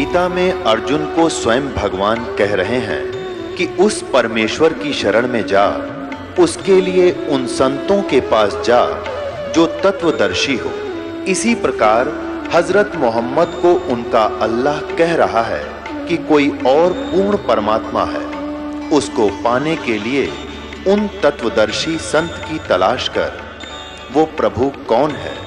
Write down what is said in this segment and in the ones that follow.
गीता में अर्जुन को स्वयं भगवान कह रहे हैं कि उस परमेश्वर की शरण में जा, उसके लिए उन संतों के पास जा जो तत्वदर्शी हो। इसी प्रकार हजरत मोहम्मद को उनका अल्लाह कह रहा है कि कोई और पूर्ण परमात्मा है, उसको पाने के लिए उन तत्वदर्शी संत की तलाश कर। वो प्रभु कौन है,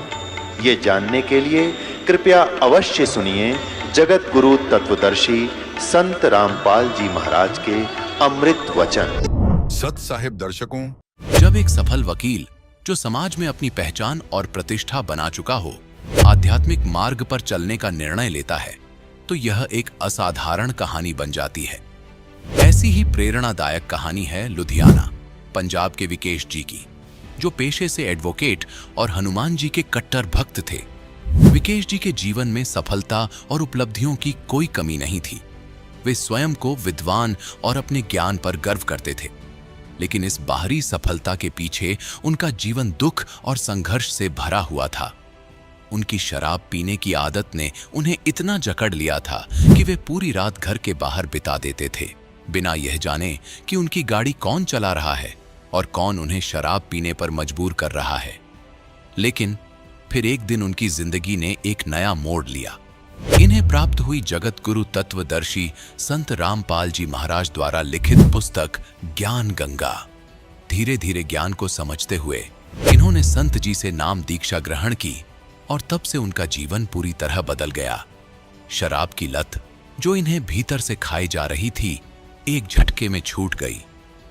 ये जानने के लिए कृपया अवश्य सुनिए जगत गुरु तत्वदर्शी संत रामपाल जी महाराज के अमृत वचन। सत साहिब दर्शकों, जब एक सफल वकील जो समाज में अपनी पहचान और प्रतिष्ठा बना चुका हो आध्यात्मिक मार्ग पर चलने का निर्णय लेता है तो यह एक असाधारण कहानी बन जाती है। ऐसी ही प्रेरणादायक कहानी है लुधियाना पंजाब के विकेश जी की, जो पेशे से एडवोकेट और हनुमान जी के कट्टर भक्त थे। विकेश जी के जीवन में सफलता और उपलब्धियों की कोई कमी नहीं थी। वे स्वयं को विद्वान और अपने ज्ञान पर गर्व करते थे, लेकिन इस बाहरी सफलता के पीछे उनका जीवन दुख और संघर्ष से भरा हुआ था। उनकी शराब पीने की आदत ने उन्हें इतना जकड़ लिया था कि वे पूरी रात घर के बाहर बिता देते थे, बिना यह जाने कि उनकी गाड़ी कौन चला रहा है और कौन उन्हें शराब पीने पर मजबूर कर रहा है। लेकिन फिर एक दिन उनकी जिंदगी ने एक नया मोड़ लिया। इन्हें प्राप्त हुई जगत गुरु तत्वदर्शी संत रामपाल जी महाराज द्वारा लिखित पुस्तक ज्ञान गंगा। धीरे धीरे ज्ञान को समझते हुए इन्होंने संत जी से नाम दीक्षा ग्रहण की और तब से उनका जीवन पूरी तरह बदल गया। शराब की लत जो इन्हें भीतर से खाई जा रही थी, एक झटके में छूट गई।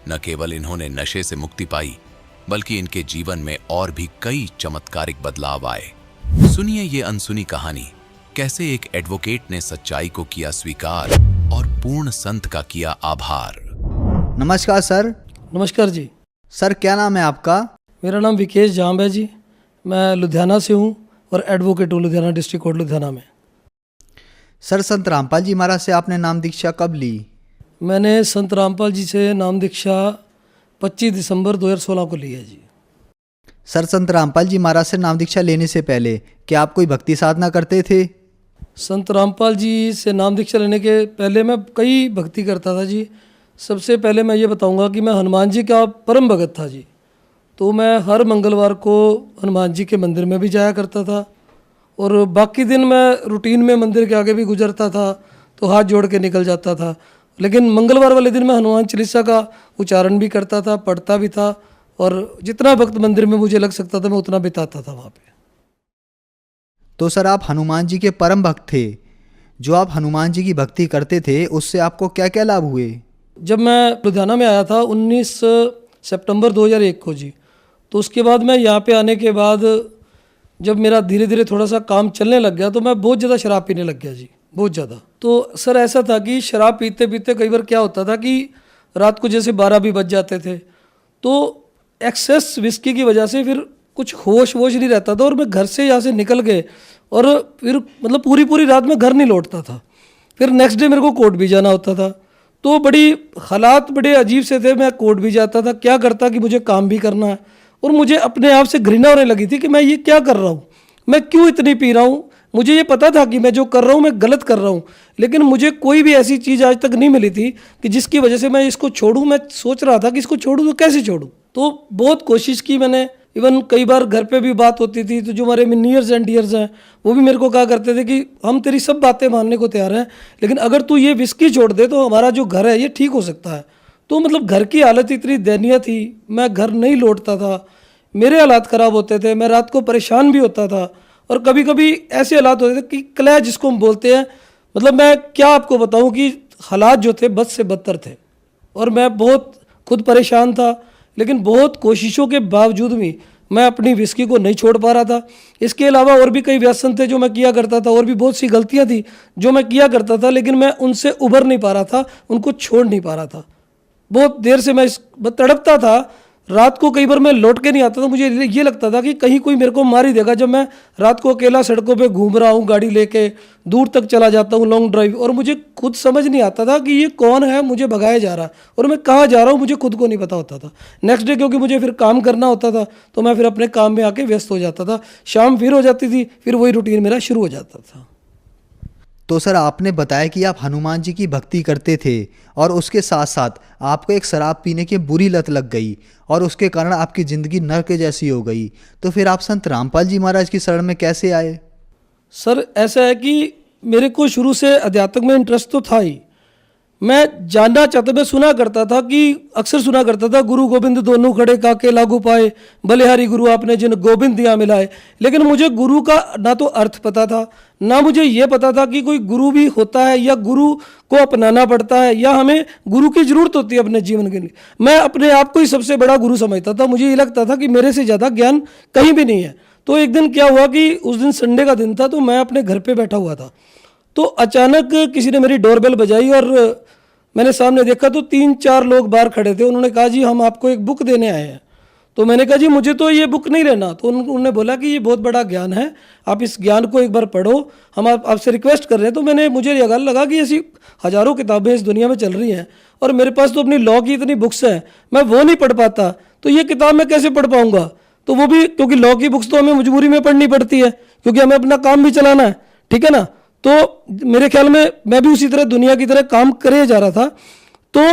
न केवल इन्होंने नशे से मुक्ति पाई, बल्कि इनके जीवन में और भी कई चमत्कारिक बदलाव आए। सुनिए ये अनसुनी कहानी, कैसे एक एडवोकेट ने सच्चाई को किया स्वीकार और पूर्ण संत का किया आभार। नमस्कार सर। नमस्कार जी। सर क्या नाम है आपका? मेरा नाम विकेश जाम्ब है जी। मैं लुधियाना से हूँ और एडवोकेट हूँ लुधियाना डिस्ट्रिक्ट कोर्ट लुधियाना में। सर संत रामपाल जी महाराज से आपने नाम दीक्षा कब ली? मैंने संत रामपाल जी से नाम दीक्षा 25 दिसंबर 2016 को ली है जी। सर संत रामपाल जी महाराज से नाम दीक्षा लेने से पहले क्या आप कोई भक्ति साधना करते थे? संत रामपाल जी से नाम दीक्षा लेने के पहले मैं कई भक्ति करता था जी। सबसे पहले मैं ये बताऊंगा कि मैं हनुमान जी का परम भगत था जी। तो मैं हर मंगलवार को हनुमान जी के मंदिर में भी जाया करता था और बाकी दिन मैं रूटीन में मंदिर के आगे भी गुजरता था तो हाथ जोड़ के निकल जाता था। लेकिन मंगलवार वाले दिन मैं हनुमान चालीसा का उच्चारण भी करता था, पढ़ता भी था और जितना वक्त मंदिर में मुझे लग सकता था मैं उतना बिताता था वहाँ पे। तो सर आप हनुमान जी के परम भक्त थे। जो आप हनुमान जी की भक्ति करते थे उससे आपको क्या क्या लाभ हुए? जब मैं लुधियाना में आया था 19 सितंबर 2001 को जी, तो उसके बाद मैं यहाँ पे आने के बाद जब मेरा धीरे धीरे थोड़ा सा काम चलने लग गया तो मैं बहुत ज़्यादा शराब पीने लग गया जी, बहुत ज़्यादा। तो सर ऐसा था कि शराब पीते पीते कई बार क्या होता था कि रात को जैसे 12 भी बज जाते थे, तो एक्सेस विस्की की वजह से फिर कुछ होश वोश नहीं रहता था और मैं घर से यहाँ से निकल गए और फिर मतलब पूरी रात में घर नहीं लौटता था। फिर नेक्स्ट डे मेरे को कोर्ट भी जाना होता था। तो बड़ी हालात बड़े अजीब से थे। मैं कोर्ट भी जाता था, क्या करता कि मुझे काम भी करना है और मुझे अपने आप से घृणा होने लगी थी कि मैं ये क्या कर रहा हूँ, मैं क्यों इतनी पी रहा हूँ। मुझे ये पता था कि मैं जो कर रहा हूँ मैं गलत कर रहा हूँ, लेकिन मुझे कोई भी ऐसी चीज़ आज तक नहीं मिली थी कि जिसकी वजह से मैं इसको छोड़ूं। मैं सोच रहा था कि इसको छोड़ूं तो कैसे छोड़ूं। तो बहुत कोशिश की मैंने। इवन कई बार घर पे भी बात होती थी तो जो हमारे नियर्स एंड डियर्स हैं वो भी मेरे को कहा करते थे कि हम तेरी सब बातें मानने को तैयार हैं, लेकिन अगर तू ये विस्की छोड़ दे तो हमारा जो घर है ये ठीक हो सकता है। तो मतलब घर की हालत इतनी दयनीय थी, मैं घर नहीं लौटता था, मेरे हालात ख़राब होते थे, मैं रात को परेशान भी होता था और कभी कभी ऐसे हालात होते थे कि क्लैश जिसको हम बोलते हैं, मतलब मैं क्या आपको बताऊं कि हालात जो थे बद से बदतर थे और मैं बहुत खुद परेशान था। लेकिन बहुत कोशिशों के बावजूद भी मैं अपनी विस्की को नहीं छोड़ पा रहा था। इसके अलावा और भी कई व्यसन थे जो मैं किया करता था और भी बहुत सी गलतियां थी जो मैं किया करता था, लेकिन मैं उनसे उभर नहीं पा रहा था, उनको छोड़ नहीं पा रहा था। बहुत देर से मैं तड़पता था। रात को कई बार मैं लौट के नहीं आता था, मुझे ये लगता था कि कहीं कोई मेरे को मार ही देगा। जब मैं रात को अकेला सड़कों पे घूम रहा हूँ, गाड़ी लेके दूर तक चला जाता हूँ लॉन्ग ड्राइव, और मुझे खुद समझ नहीं आता था कि ये कौन है मुझे भगाया जा रहा है और मैं कहाँ जा रहा हूँ, मुझे खुद को नहीं पता होता था। नेक्स्ट डे क्योंकि मुझे फिर काम करना होता था तो मैं फिर अपने काम में आके व्यस्त हो जाता था। शाम फिर हो जाती थी, फिर वही रूटीन मेरा शुरू हो जाता था। तो सर आपने बताया कि आप हनुमान जी की भक्ति करते थे और उसके साथ साथ आपको एक शराब पीने की बुरी लत लग गई और उसके कारण आपकी ज़िंदगी नर्क जैसी हो गई। तो फिर आप संत रामपाल जी महाराज की शरण में कैसे आए? सर ऐसा है कि मेरे को शुरू से अध्यात्म में इंटरेस्ट तो था ही। मैं जानना चाहता, मैं सुना करता था कि अक्सर सुना करता था, गुरु गोविंद दोनों खड़े काके लागू पाए, बलिहारी गुरु आपने जिन गोविंद दिया मिलाए। लेकिन मुझे गुरु का ना तो अर्थ पता था, ना मुझे ये पता था कि कोई गुरु भी होता है या गुरु को अपनाना पड़ता है या हमें गुरु की जरूरत होती है अपने जीवन के लिए। मैं अपने आप को ही सबसे बड़ा गुरु समझता था। मुझे ये लगता था कि मेरे से ज़्यादा ज्ञान कहीं भी नहीं है। तो एक दिन क्या हुआ कि उस दिन संडे का दिन था, तो मैं अपने घर पे बैठा हुआ था, तो अचानक किसी ने मेरी डोरबेल बजाई और मैंने सामने देखा तो 3-4 लोग बाहर खड़े थे। उन्होंने कहा जी हम आपको एक बुक देने आए हैं। तो मैंने कहा जी मुझे तो ये बुक नहीं लेना। तो उन्होंने बोला कि ये बहुत बड़ा ज्ञान है, आप इस ज्ञान को एक बार पढ़ो, हम आपसे रिक्वेस्ट कर रहे हैं। तो मुझे ये गल लगा कि ऐसी हज़ारों किताबें इस दुनिया में चल रही हैं और मेरे पास तो अपनी लॉ की इतनी बुक्स हैं, मैं वो नहीं पढ़ पाता, तो ये किताब मैं कैसे पढ़ पाऊँगा। तो वो भी क्योंकि लॉ की बुक्स तो हमें मजबूरी में पढ़नी पड़ती है क्योंकि हमें अपना काम भी चलाना है, ठीक है ना। तो मेरे ख्याल में मैं भी उसी तरह दुनिया की तरह काम करे जा रहा था। तो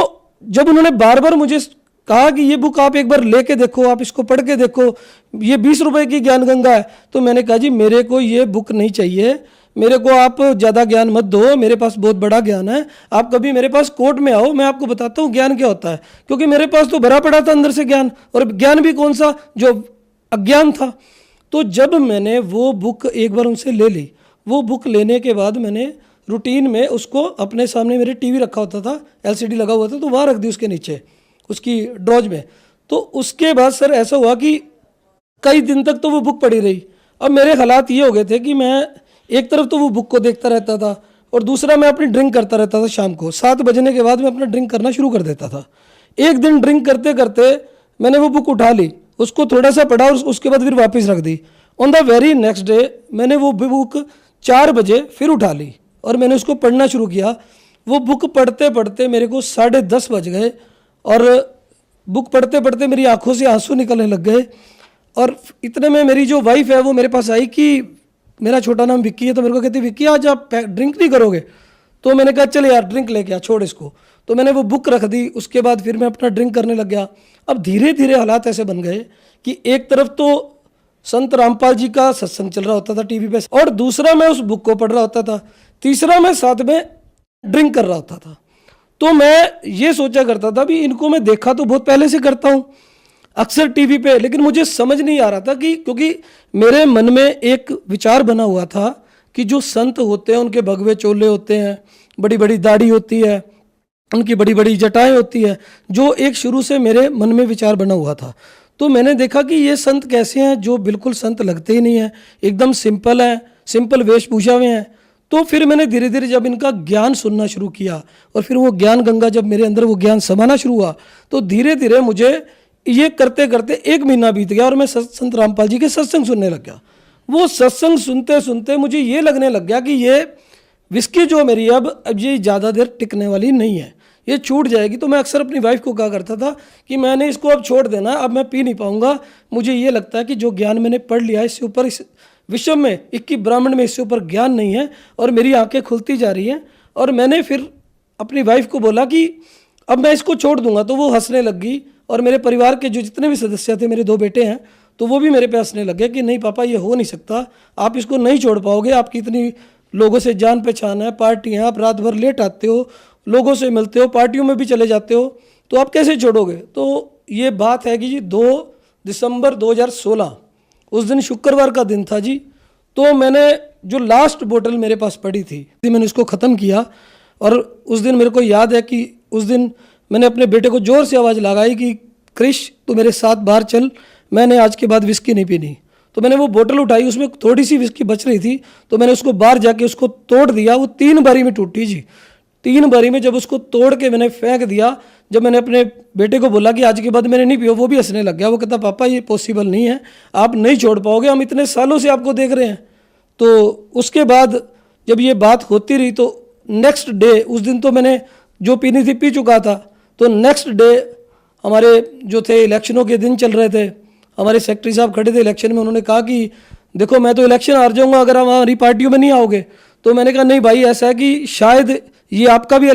जब उन्होंने बार बार मुझे कहा कि ये बुक आप एक बार लेके देखो, आप इसको पढ़ के देखो, ये 20 रुपए की ज्ञान गंगा है, तो मैंने कहा जी मेरे को ये बुक नहीं चाहिए, मेरे को आप ज़्यादा ज्ञान मत दो, मेरे पास बहुत बड़ा ज्ञान है। आप कभी मेरे पास कोर्ट में आओ, मैं आपको बताता हूँ ज्ञान क्या होता है, क्योंकि मेरे पास तो भरा पड़ा था अंदर से ज्ञान, और ज्ञान भी कौन सा जो अज्ञान था। तो जब मैंने वो बुक एक बार उनसे ले ली, वो बुक लेने के बाद मैंने रूटीन में उसको अपने सामने, मेरे टीवी रखा होता था, एलसीडी लगा हुआ था, तो वहाँ रख दी उसके नीचे, उसकी ड्रॉज में। तो उसके बाद सर ऐसा हुआ कि कई दिन तक तो वो बुक पड़ी रही। अब मेरे हालात ये हो गए थे कि मैं एक तरफ तो वो बुक को देखता रहता था और दूसरा मैं अपनी ड्रिंक करता रहता था। शाम को 7 बजने के बाद मैं अपना ड्रिंक करना शुरू कर देता था। एक दिन ड्रिंक करते करते मैंने वो बुक उठा ली, उसको थोड़ा सा पढ़ा और उसके बाद फिर वापस रख दी। On the very next day मैंने वो बुक 4 बजे फिर उठा ली और मैंने उसको पढ़ना शुरू किया। वो बुक पढ़ते पढ़ते मेरे को 10:30 बज गए और बुक पढ़ते पढ़ते मेरी आंखों से आंसू निकलने लग गए। और इतने में मेरी जो वाइफ है वो मेरे पास आई कि मेरा छोटा नाम विक्की है, तो मेरे को कहती विक्की आज आप ड्रिंक नहीं करोगे। तो मैंने कहा चल यार ड्रिंक लेके आ, छोड़ इसको। तो मैंने वो बुक रख दी, उसके बाद फिर मैं अपना ड्रिंक करने लग गया। अब धीरे धीरे हालात ऐसे बन गए कि एक तरफ तो संत रामपाल जी का सत्संग चल रहा होता था टीवी पे, और दूसरा मैं उस बुक को पढ़ रहा होता था, तीसरा मैं साथ में ड्रिंक कर रहा होता था। तो मैं ये सोचा करता था भी इनको मैं देखा तो बहुत पहले से करता हूँ अक्सर टीवी पे, लेकिन मुझे समझ नहीं आ रहा था कि, क्योंकि मेरे मन में एक विचार बना हुआ था कि जो संत होते हैं उनके भगवे चोले होते हैं, बड़ी बड़ी दाढ़ी होती है, उनकी बड़ी बड़ी जटाएं होती है, जो एक शुरू से मेरे मन में विचार बना हुआ था। तो मैंने देखा कि ये संत कैसे हैं जो बिल्कुल संत लगते ही नहीं है, एकदम सिंपल है, सिंपल वेशभूषा में है। तो फिर मैंने धीरे धीरे जब इनका ज्ञान सुनना शुरू किया और फिर वो ज्ञान गंगा जब मेरे अंदर वो ज्ञान समाना शुरू हुआ, तो धीरे धीरे मुझे ये करते करते 1 महीना बीत गया और मैं संत रामपाल जी के सत्संग सुनने लग गया। वो सत्संग सुनते सुनते मुझे ये लगने लग गया कि ये विस्की जो मेरी अब ये ज़्यादा देर टिकने वाली नहीं है, ये छूट जाएगी। तो मैं अक्सर अपनी वाइफ को कहा करता था कि मैंने इसको अब छोड़ देना, अब मैं पी नहीं पाऊंगा। मुझे ये लगता है कि जो ज्ञान मैंने पढ़ लिया इससे ऊपर, इस विश्व में 21 ब्राह्मण में इससे ऊपर ज्ञान नहीं है, और मेरी आंखें खुलती जा रही हैं। और मैंने फिर अपनी वाइफ को बोला कि अब मैं इसको छोड़ दूंगा, तो वो हंसने लग गई। और मेरे परिवार के जो जितने भी सदस्य थे, मेरे 2 बेटे हैं, तो वो भी मेरे पे हंसने लगे कि नहीं पापा ये हो नहीं सकता, आप इसको नहीं छोड़ पाओगे, आपकी इतनी लोगों से जान पहचान है, पार्टी है, आप रात भर लेट आते हो, लोगों से मिलते हो, पार्टियों में भी चले जाते हो, तो आप कैसे छोड़ोगे। तो ये बात है कि जी 2 दिसंबर 2016 उस दिन शुक्रवार का दिन था जी। तो मैंने जो लास्ट बोतल मेरे पास पड़ी थी मैंने उसको ख़त्म किया। और उस दिन मेरे को याद है कि उस दिन मैंने अपने बेटे को ज़ोर से आवाज़ लगाई कि क्रिश तू मेरे साथ बाहर चल, मैंने आज के बाद विस्की नहीं पीनी। तो मैंने वो बोतल उठाई, उसमें थोड़ी सी विस्की बच रही थी, तो मैंने उसको बाहर जाके उसको तोड़ दिया। वो 3 बारी में टूटी जी, 3 बारी में। जब उसको तोड़ के मैंने फेंक दिया, जब मैंने अपने बेटे को बोला कि आज के बाद मैंने नहीं पियो, वो भी हंसने लग गया। वो कहता पापा ये पॉसिबल नहीं है, आप नहीं छोड़ पाओगे, हम इतने सालों से आपको देख रहे हैं। तो उसके बाद जब ये बात होती रही तो नेक्स्ट डे, उस दिन तो मैंने जो पीनी थी पी चुका था, तो नेक्स्ट डे हमारे जो थे इलेक्शनों के दिन चल रहे थे, हमारे सेक्रेटरी साहब खड़े थे इलेक्शन में, उन्होंने कहा कि देखो मैं तो इलेक्शन हार जाऊंगा अगर आप हमारी पार्टियों में नहीं आओगे। तो मैंने कहा नहीं भाई, ऐसा है कि शायद ये आपका भी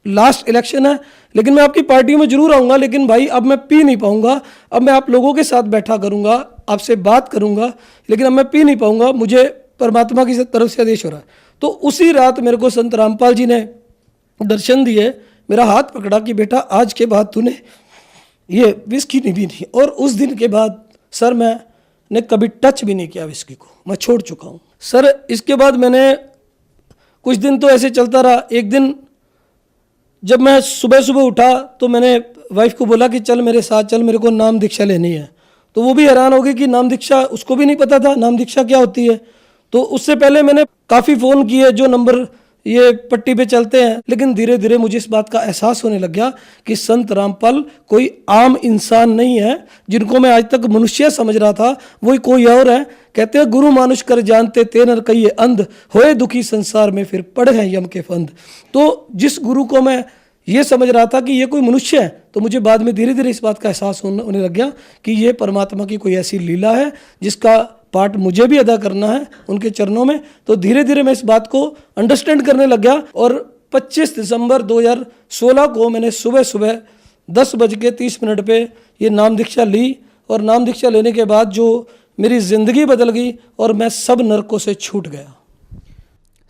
लास्ट इलेक्शन है, लेकिन मैं आपकी पार्टी में जरूर आऊँगा, लेकिन भाई अब मैं पी नहीं पाऊँगा, अब मैं आप लोगों के साथ बैठा करूँगा, आपसे बात करूँगा, लेकिन अब मैं पी नहीं पाऊँगा, मुझे परमात्मा की तरफ से आदेश हो रहा है। तो उसी रात मेरे को संत रामपाल जी ने दर्शन दिए, मेरा हाथ पकड़ा कि बेटा आज के बाद तूने ये विस्की नहीं पीनी। और उस दिन के बाद सर मैंने कभी टच भी नहीं किया विस्की को, मैं छोड़ चुका हूँ सर। इसके बाद मैंने कुछ दिन तो ऐसे चलता रहा। एक दिन जब मैं सुबह सुबह उठा तो मैंने वाइफ को बोला कि चल मेरे साथ चल, मेरे को नाम दीक्षा लेनी है। तो वो भी हैरान हो गई कि नाम दीक्षा, उसको भी नहीं पता था नाम दीक्षा क्या होती है। तो उससे पहले मैंने काफ़ी फ़ोन किए जो नंबर ये पट्टी पे चलते हैं, लेकिन धीरे धीरे मुझे इस बात का एहसास होने लग गया कि संत रामपाल कोई आम इंसान नहीं है। जिनको मैं आज तक मनुष्य समझ रहा था वही कोई और है। कहते हैं गुरु मानुष कर जानते ते नर कहिए अंध, होए दुखी संसार में फिर पड़े हैं यम के फंद। तो जिस गुरु को मैं ये समझ रहा था कि ये कोई मनुष्य है, तो मुझे बाद में धीरे धीरे इस बात का एहसास होने लग गया कि ये परमात्मा की कोई ऐसी लीला है जिसका पार्ट मुझे भी अदा करना है उनके चरणों में। तो धीरे धीरे मैं इस बात को अंडरस्टैंड करने लग गया। और 25 दिसंबर 2016 को मैंने सुबह सुबह 10:30 पे ये नाम दीक्षा ली। और नाम दीक्षा लेने के बाद जो मेरी ज़िंदगी बदल गई और मैं सब नरकों से छूट गया।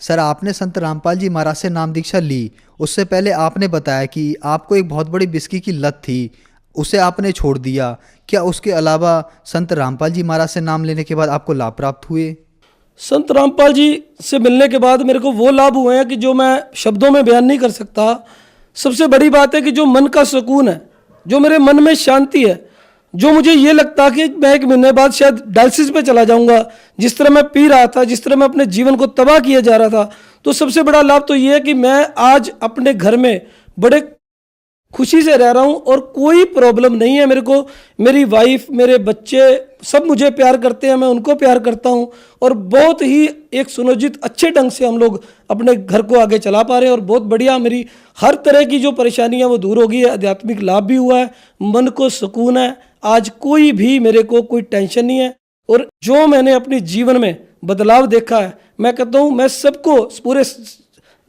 सर, आपने संत रामपाल जी महाराज से नाम दीक्षा ली, उससे पहले आपने बताया कि आपको एक बहुत बड़ी विस्की की लत थी, उसे आपने छोड़ दिया। क्या उसके अलावा संत रामपाल जी महाराज से नाम लेने के बाद आपको लाभ प्राप्त हुए? संत रामपाल जी से मिलने के बाद मेरे को वो लाभ हुए हैं कि जो मैं शब्दों में बयान नहीं कर सकता। सबसे बड़ी बात है कि जो मन का सुकून है, जो मेरे मन में शांति है, जो मुझे ये लगता कि मैं 1 महीने बाद शायद डायलिसिस पे चला जाऊंगा, जिस तरह मैं पी रहा था, जिस तरह मैं अपने जीवन को तबाह किया जा रहा था। तो सबसे बड़ा लाभ तो ये है कि मैं आज अपने घर में बड़े खुशी से रह रहा हूँ और कोई प्रॉब्लम नहीं है मेरे को। मेरी वाइफ, मेरे बच्चे सब मुझे प्यार करते हैं, मैं उनको प्यार करता हूँ और बहुत ही एक सुनियोजित अच्छे ढंग से हम लोग अपने घर को आगे चला पा रहे हैं। और बहुत बढ़िया, मेरी हर तरह की जो परेशानी है वो दूर हो गई है। आध्यात्मिक लाभ भी हुआ है, मन को सुकून है, आज कोई भी मेरे को कोई टेंशन नहीं है। और जो मैंने अपने जीवन में बदलाव देखा है, मैं कहता हूँ मैं सबको, पूरे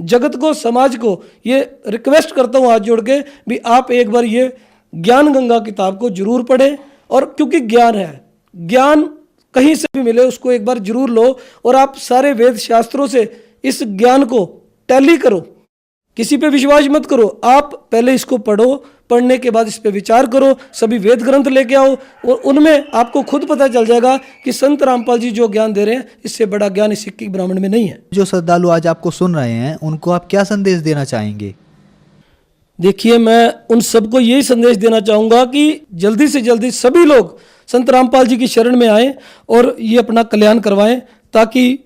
जगत को, समाज को ये रिक्वेस्ट करता हूँ हाथ जोड़ के भी आप एक बार ये ज्ञान गंगा किताब को जरूर पढ़ें। और क्योंकि ज्ञान है, ज्ञान कहीं से भी मिले उसको एक बार जरूर लो। और आप सारे वेद शास्त्रों से इस ज्ञान को टैली करो, किसी पे विश्वास मत करो। आप पहले इसको पढ़ो, पढ़ने के बाद इस पे विचार करो, सभी वेद ग्रंथ लेके आओ और उनमें आपको खुद पता चल जाएगा कि संत रामपाल जी जो ज्ञान दे रहे हैं इससे बड़ा ज्ञान इस सिक्की ब्राह्मण में नहीं है। जो श्रद्धालु आज आपको सुन रहे हैं उनको आप क्या संदेश देना चाहेंगे? देखिए, मैं उन सबको यही संदेश देना चाहूँगा कि जल्दी से जल्दी सभी लोग संत रामपाल जी की शरण में आएँ और ये अपना कल्याण करवाएं, ताकि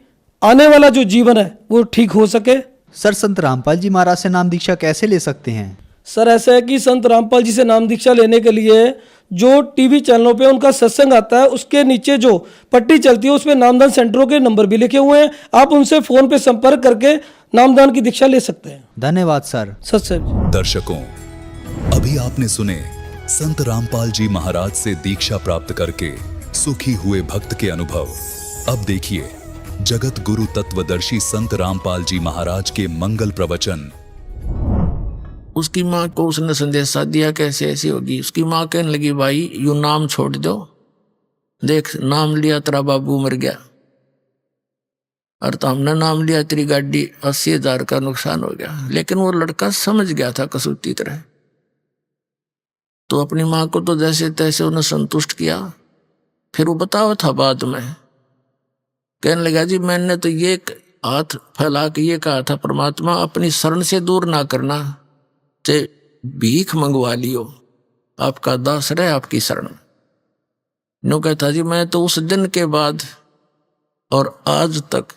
आने वाला जो जीवन है वो ठीक हो सके। सर, संत रामपाल जी महाराज से नाम दीक्षा कैसे ले सकते हैं? सर, ऐसा है कि संत रामपाल जी से नाम दीक्षा लेने के लिए जो टीवी चैनलों पे उनका सत्संग आता है उसके नीचे जो पट्टी चलती है उसमें नामदान सेंटरों के नंबर भी लिखे हुए हैं। आप उनसे फोन पे संपर्क करके नामदान की दीक्षा ले सकते हैं। धन्यवाद सर। सत्संग। दर्शकों, अभी आपने सुने संत रामपाल जी महाराज से दीक्षा प्राप्त करके सुखी हुए भक्त के अनुभव। अब देखिए जगत गुरु तत्वदर्शी संत रामपाल जी महाराज के मंगल प्रवचन। उसकी माँ को उसने संदेशा दिया कैसे ऐसी होगी। उसकी माँ कहने लगी, भाई यू नाम छोड़ दो, देख नाम लिया तेरा बाबू मर गया, और तो हमने नाम लिया तेरी गाड़ी 80,000 का नुकसान हो गया। लेकिन वो लड़का समझ गया था कसूती तरह, तो अपनी माँ को तो जैसे तैसे उन्हें संतुष्ट किया। फिर वो बताओ था बाद में, कहने लगा जी मैंने तो ये हाथ फैला के ये कहा था परमात्मा अपनी शरण से दूर ना करना, चाहे भीख मंगवा लियो, आपका दास रहे आपकी शरण। नो कहता जी मैं तो उस दिन के बाद और आज तक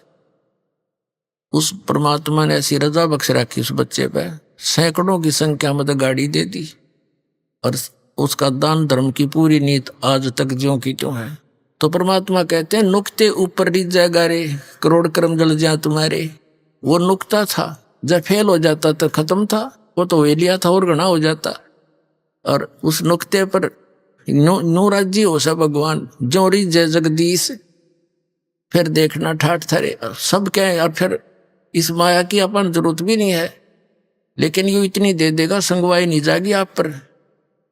उस परमात्मा ने ऐसी रजा बख्श रखी उस बच्चे पे, सैकड़ों की संख्या में तो गाड़ी दे दी और उसका दान धर्म की पूरी नीत आज तक ज्यों की त्यों है। तो परमात्मा कहते हैं नुक्ते ऊपर रिझ जाएगा रे, करोड़ कर्म जल जाए तुम्हारे। वो नुक्ता था, जब फेल हो जाता तो खत्म था, वो तो वे लिया था और घना हो जाता। और उस नुक्ते पर नो राज्य हो सा भगवान जो रिझ जगदीश, फिर देखना ठाठ थरे सब क्या है। और फिर इस माया की अपन जरूरत भी नहीं है, लेकिन ये इतनी दे देगा संगवाई नहीं जाएगी आप पर।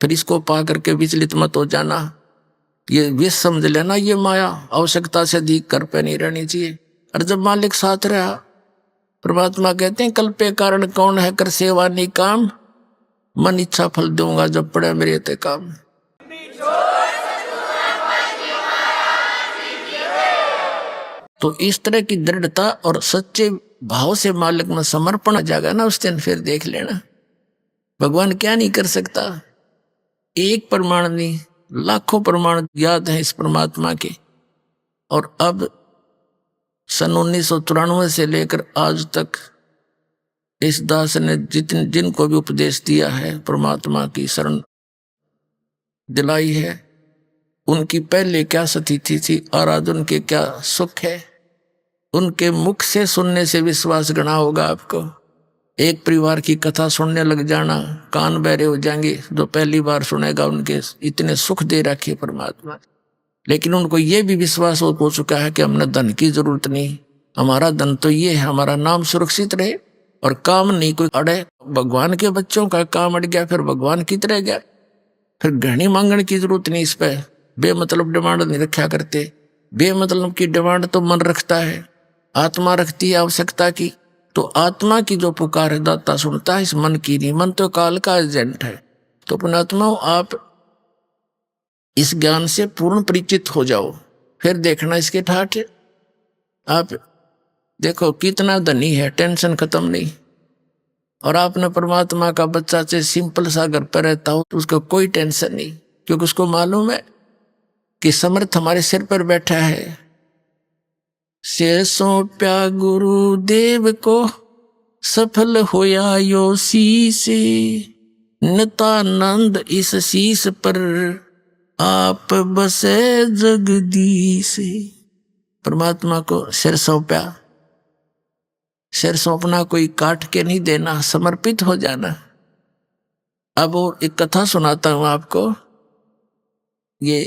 फिर इसको पा करके विचलित मत हो जाना, ये विष समझ लेना, ये माया आवश्यकता से अधिक कर पे नहीं रहनी चाहिए। और जब मालिक साथ रहा, परमात्मा कहते हैं कल्पे कारण कौन है कर सेवा नहीं काम, मन इच्छा फल दूंगा जब पड़े मेरे ते काम। तो इस तरह की दृढ़ता और सच्चे भाव से मालिक में समर्पण आ जाएगा ना, उस दिन फिर देख लेना भगवान क्या नहीं कर सकता। एक प्रमाण नहीं, लाखों प्रमाण याद है इस परमात्मा के। और अब सन 1993 से लेकर आज तक इस दास ने जिनको भी उपदेश दिया है, परमात्मा की शरण दिलाई है, उनकी पहले क्या स्थिति थी और आज उनके क्या सुख है, उनके मुख से सुनने से विश्वास गणा होगा आपको। एक परिवार की कथा सुनने लग जाना, कान बहरे हो जाएंगे। जो पहली बार सुनेगा उनके इतने सुख दे रखे परमात्मा। लेकिन उनको ये भी विश्वास हो चुका है कि हमने धन की जरूरत नहीं, हमारा धन तो ये है, हमारा नाम सुरक्षित रहे और काम नहीं कोई अड़े। भगवान के बच्चों का काम अड़ गया फिर भगवान की तरह गया, फिर घनी मांगने की जरूरत नहीं। इस पर बेमतलब डिमांड नहीं रखा करते। बेमतलब की डिमांड तो मन रखता है, आत्मा रखती है आवश्यकता की। तो आत्मा की जो पुकार है दाता सुनता है, इस मन की नहीं। मन तो काल का एजेंट है। तो पुणात्मा आप इस ज्ञान से पूर्ण परिचित हो जाओ, फिर देखना इसके ठाठ। आप देखो कितना धनी है, टेंशन खत्म नहीं। और आपने परमात्मा का बच्चा से सिंपल सा घर पर रहता हो तो उसको कोई टेंशन नहीं, क्योंकि उसको मालूम है कि समर्थ हमारे सिर पर बैठा है। से सौंप्या गुरुदेव को सफल होया यो शीस, नितानंद इस शीस पर आप बसे जगदीश। परमात्मा को सिर सौंपा। सिर सौंपना कोई काट के नहीं देना, समर्पित हो जाना। अब वो एक कथा सुनाता हूं आपको। ये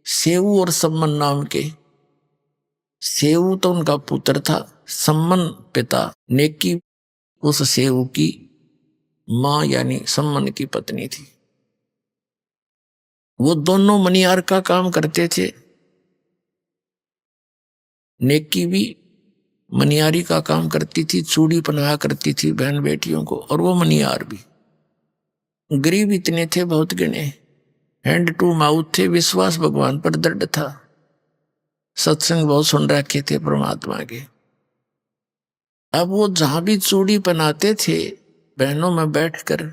सेऊ और सम्मन नाम के, सेऊ तो उनका पुत्र था, सम्मन पिता, नेकी उस सेऊ की मां यानी सम्मन की पत्नी थी। वो दोनों मनियार का काम करते थे। नेकी भी मनियारी का काम करती थी, चूड़ी पहनाया करती थी बहन बेटियों को, और वो मनियार भी। गरीब इतने थे बहुत गिने, हैंड टू माउथ थे, विश्वास भगवान पर दृढ़ था, सत्संग बहुत सुन रखे थे परमात्मा के। अब वो जहां भी चूड़ी पहनाते थे बहनों में बैठकर,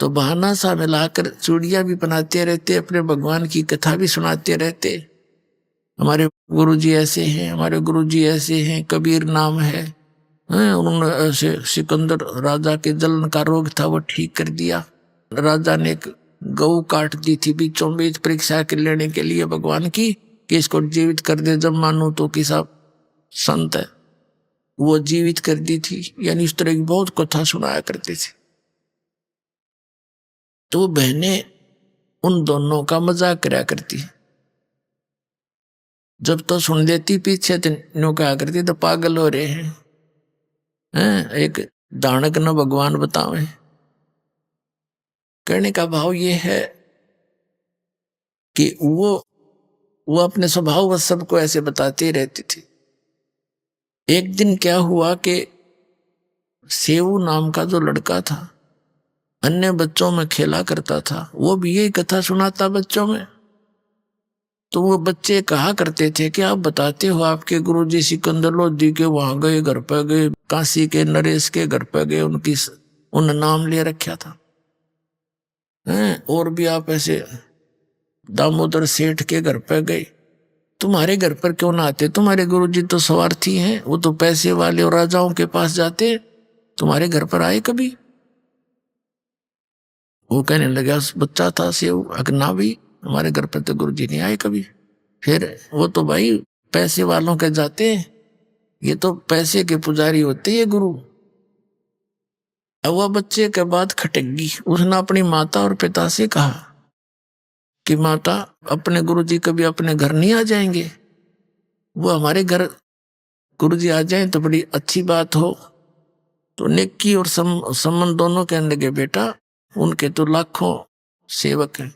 तो बहाना सा मिलाकर चूड़ियां भी पहनाते रहते, अपने भगवान की कथा भी सुनाते रहते। हमारे गुरुजी ऐसे हैं, हमारे गुरुजी ऐसे हैं, कबीर नाम है। उन्होंने ऐसे सिकंदर राजा के जलन का रोग था वो ठीक कर दिया। राजा ने एक गऊ काट दी थी बीचों बीच परीक्षा के लेने के लिए भगवान की, कि इसको जीवित कर दे, जब मानू तो कि साहब संत है। वो जीवित कर दी थी। यानी इस तरह की बहुत कथा सुनाया करते थे। तो बहनें उन दोनों का मजाक करा करती, जब तो सुन लेती पीछे तो नो कहा करती तो पागल हो रहे हैं, एक दानक न भगवान बतावे। कहने का भाव ये है कि वो अपने स्वभाव व सबको ऐसे बताते रहती थी। एक दिन क्या हुआ कि सेऊ नाम का जो लड़का था अन्य बच्चों में खेला करता था, वो भी यही कथा सुनाता बच्चों में। तो वो बच्चे कहा करते थे कि आप बताते हो आपके गुरुजी सिकंदर लोधी के वहां गए, घर पर गए, काशी के नरेश के घर पर गए, उन नाम ले रखा था। और भी आप ऐसे दामोदर सेठ के घर पर गए, तुम्हारे घर पर क्यों ना आते? तुम्हारे गुरुजी तो स्वार्थी हैं, वो तो पैसे वाले और राजाओं के पास जाते, तुम्हारे घर पर आए कभी? वो कहने लगा बच्चा था सेऊ, अगना भी हमारे घर पर तो गुरुजी नहीं आए कभी। फिर वो तो भाई पैसे वालों के जाते हैं, ये तो पैसे के पुजारी होते ये गुरु। अब वह बच्चे के बाद खटगी, उसने अपनी माता और पिता से कहा कि माता अपने गुरुजी कभी अपने घर नहीं आ जाएंगे? वो हमारे घर गुरुजी आ जाए तो बड़ी अच्छी बात हो। तो नेकी और सम्मान दोनों कहने लगे, बेटा उनके तो लाखों सेवक हैं,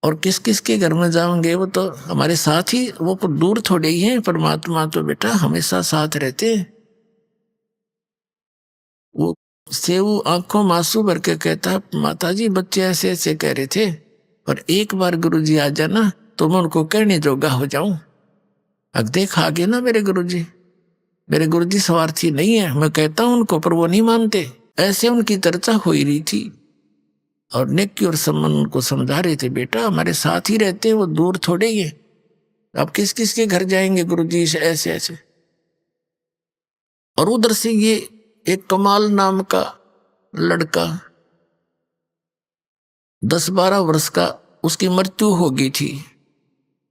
और किस किस के घर में जाओगे, वो तो हमारे साथ ही, वो दूर थोड़े ही हैं। परमात्मा तो बेटा हमेशा साथ रहते हैं। वो सेऊ आंखों में आंसू भर के कहता, माता जी बच्चे ऐसे ऐसे कह रहे थे, और एक बार गुरुजी आ जाना तो मैं उनको कहने जोगा हो जाऊं। अब देख आगे ना मेरे गुरुजी स्वार्थी नहीं है, मैं कहता हूं उनको पर वो नहीं मानते। ऐसे उनकी चर्चा हो ही रही थी, और नेकी और सम्मान उनको समझा रहे थे, बेटा हमारे साथ ही रहते हैं, वो दूर थोड़े ही है। अब किस किस के घर जाएंगे गुरुजी ऐसे ऐसे। और उधर से ये एक कमाल नाम का लड़का 10-12 वर्ष का, उसकी मृत्यु हो गई थी,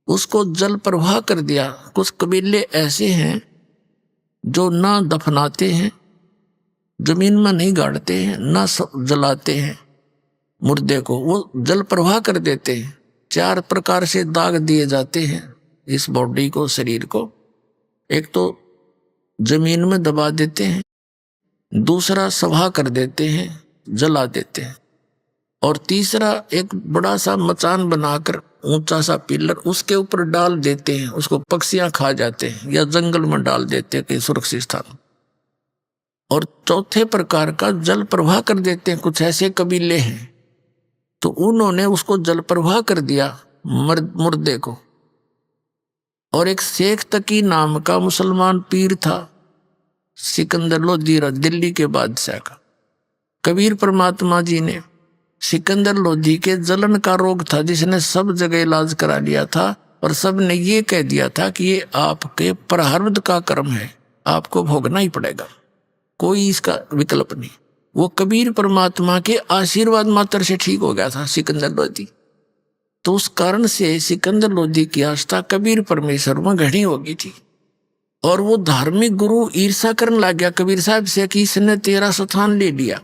उसको जल प्रवाह कर दिया। कुछ कबीले ऐसे हैं जो ना दफनाते हैं, जमीन में नहीं गाड़ते हैं, ना जलाते हैं मुर्दे को, वो जल प्रवाह कर देते हैं। 4 प्रकार से दाग दिए जाते हैं इस बॉडी को, शरीर को। एक तो जमीन में दबा देते हैं, दूसरा सभा कर देते हैं, जला देते हैं, और तीसरा एक बड़ा सा मचान बनाकर ऊंचा सा पिलर उसके ऊपर डाल देते हैं, उसको पक्षियां खा जाते हैं, या जंगल में डाल देते हैं कहीं सुरक्षित स्थान। और चौथे प्रकार का जल प्रवाह कर देते हैं। कुछ ऐसे कबीले हैं तो उन्होंने उसको जल प्रवाह कर दिया मुर्दे को। और एक शेख तकी नाम का मुसलमान पीर था, सिकंदर लोधी, दिल्ली के बादशाह का। कबीर परमात्मा जी ने सिकंदर लोधी के जलन का रोग था, जिसने सब जगह इलाज करा लिया था, और सब ने ये कह दिया था कि ये आपके प्रारब्ध का कर्म है, आपको भोगना ही पड़ेगा, कोई इसका विकल्प नहीं। वो कबीर परमात्मा के आशीर्वाद मात्र से ठीक हो गया था सिकंदर लोधी। तो उस कारण से सिकंदर लोधी की आस्था कबीर परमेश्वर में घनी हो गई थी। और वो धार्मिक गुरु ईर्षा करने लग गया कबीर साहब से कि इसने तेरा स्थान ले लिया।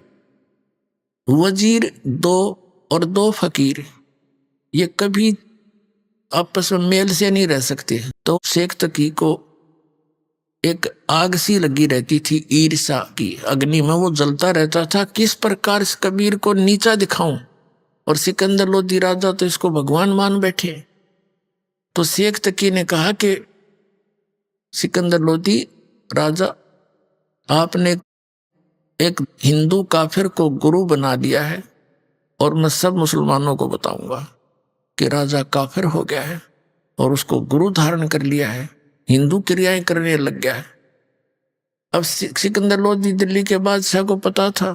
वजीर 2 और 2 फकीर ये कभी आपस में मेल से नहीं रह सकते। तो शेख तकी को एक आग सी लगी रहती थी, ईर्षा की अग्नि में वो जलता रहता था, किस प्रकार इस कबीर को नीचा दिखाऊं। और सिकंदर लोधी राजा तो इसको भगवान मान बैठे। तो शेख तकी ने कहा कि सिकंदर लोधी राजा, आपने एक हिंदू काफिर को गुरु बना दिया है, और मैं सब मुसलमानों को बताऊंगा कि राजा काफिर हो गया है और उसको गुरु धारण कर लिया है, हिंदू क्रियाएं करने लग गया है। अब सिकंदर लोधी दिल्ली के बादशाह को पता था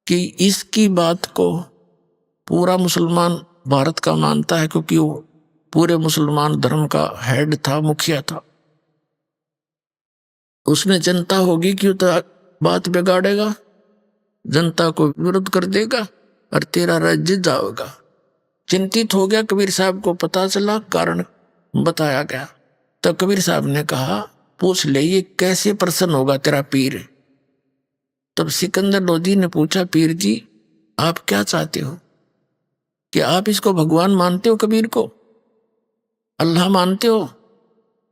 कि इसकी बात को पूरा मुसलमान भारत का मानता है, क्योंकि वो पूरे मुसलमान धर्म का हेड था, मुखिया था। उसमें जनता होगी कि तो बात बिगाड़ेगा, जनता को विरोध कर देगा और तेरा राज्य जाएगा। चिंतित हो गया। कबीर साहब को पता चला, कारण बताया गया। तो कबीर साहब ने कहा, पूछ ले ये कैसे प्रसन्न होगा तेरा पीर। तब सिकंदर लोधी ने पूछा, पीर जी आप क्या चाहते हो? कि आप इसको भगवान मानते हो, कबीर को अल्लाह मानते हो?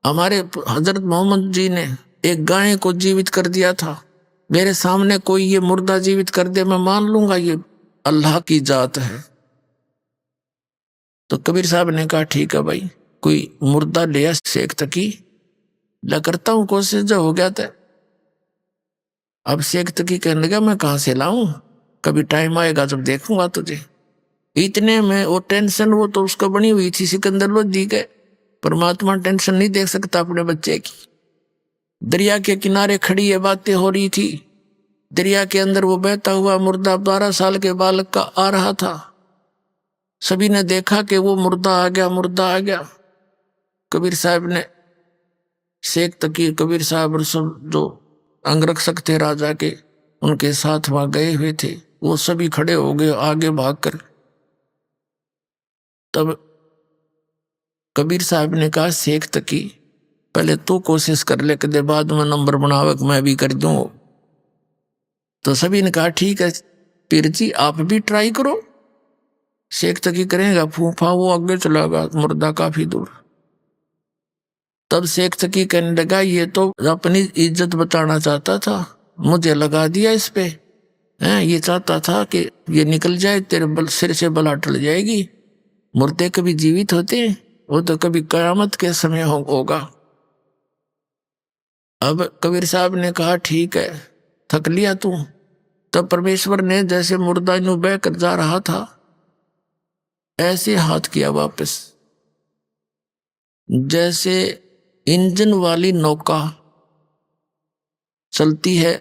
हमारे हजरत मोहम्मद जी ने एक गाय को जीवित कर दिया था, मेरे सामने कोई ये मुर्दा जीवित कर दे, मैं मान लूंगा ये अल्लाह की जात है। तो कबीर साहब ने कहा, ठीक है भाई, कोई मुर्दा लिया शेख तकी, ला करता हूं कोशिश, जो हो गया था। अब शेख तकी कहने लगा, मैं कहां से लाऊं, कभी टाइम आएगा जब देखूंगा तुझे। इतने में वो टेंशन, वो तो उसको बनी हुई थी सिकंदर लोधी के। परमात्मा टेंशन नहीं देख सकता अपने बच्चे की। दरिया के किनारे खड़ी ये बातें हो रही थी। दरिया के अंदर वो बहता हुआ मुर्दा 12 साल के बालक का आ रहा था। सभी ने देखा कि वो मुर्दा आ गया, मुर्दा आ गया। कबीर साहब ने, शेख तकी, कबीर साहब और सब जो अंगरक्षक थे राजा के, उनके साथ वहां गए हुए थे, वो सभी खड़े हो गए आगे भागकर। तब कबीर साहब ने कहा, शेख तकी पहले तू कोशिश कर ले, कदे बाद में नंबर बनावक मैं भी कर दूं। तो सभी ने कहा, ठीक है पीर जी आप भी ट्राई करो। शेख तकी करेगा, फूफा वो आगे चला गया, मुर्दा काफी दूर। तब शेख तकी कहने लगा, ये तो अपनी इज्जत बचाना चाहता था, मुझे लगा दिया इस पे। ये चाहता था कि ये निकल जाए, तेरे सिर से बला टल जाएगी। मुर्दे कभी जीवित होते हैं, वो तो कभी कयामत के समय होगा। अब कबीर साहब ने कहा, ठीक है, थक लिया तू। तब परमेश्वर ने जैसे मुर्दा नु बह कर जा रहा था, ऐसे हाथ किया वापस, जैसे इंजन वाली नौका चलती है,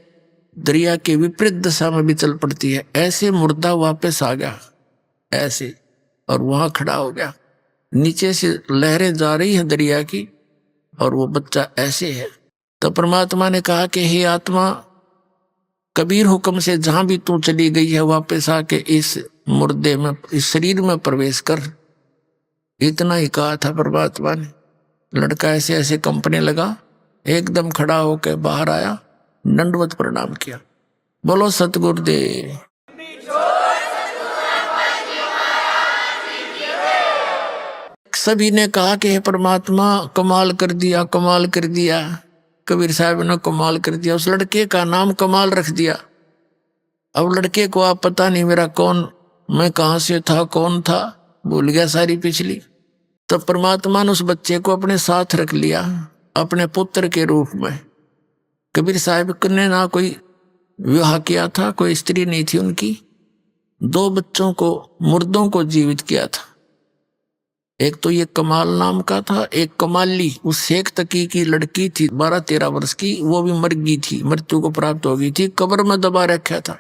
दरिया के विपरीत दिशा में भी चल पड़ती है, ऐसे मुर्दा वापस आ गया ऐसे, और वहां खड़ा हो गया। नीचे से लहरें जा रही हैं दरिया की, और वो बच्चा ऐसे है। तो परमात्मा ने कहा कि हे आत्मा, कबीर हुक्म से जहां भी तू चली गई है, वापस आके इस मुर्दे में, इस शरीर में प्रवेश कर। इतना ही कहा था परमात्मा ने। लड़का ऐसे ऐसे कंपने लगा, एकदम खड़ा होकर बाहर आया, दंडवत प्रणाम किया। बोलो सतगुरुदेव। सभी ने कहा कि हे परमात्मा, कमाल कर दिया, कमाल कर दिया। कबीर साहब ने कमाल कर दिया, उस लड़के का नाम कमाल रख दिया। अब लड़के को आप पता नहीं मेरा कौन, मैं कहां से था, कौन था, भूल गया सारी पिछली। तब परमात्मा ने उस बच्चे को अपने साथ रख लिया, अपने पुत्र के रूप में। कबीर साहब ने ना कोई विवाह किया था, कोई स्त्री नहीं थी उनकी। 2 बच्चों को, मुर्दों को जीवित किया था। एक तो ये कमाल नाम का था, एक कमाली, उस शेख तकी की लड़की थी 12-13 वर्ष की, वो भी मर गई थी, मृत्यु को प्राप्त हो गई थी, कब्र में दबा रखा था।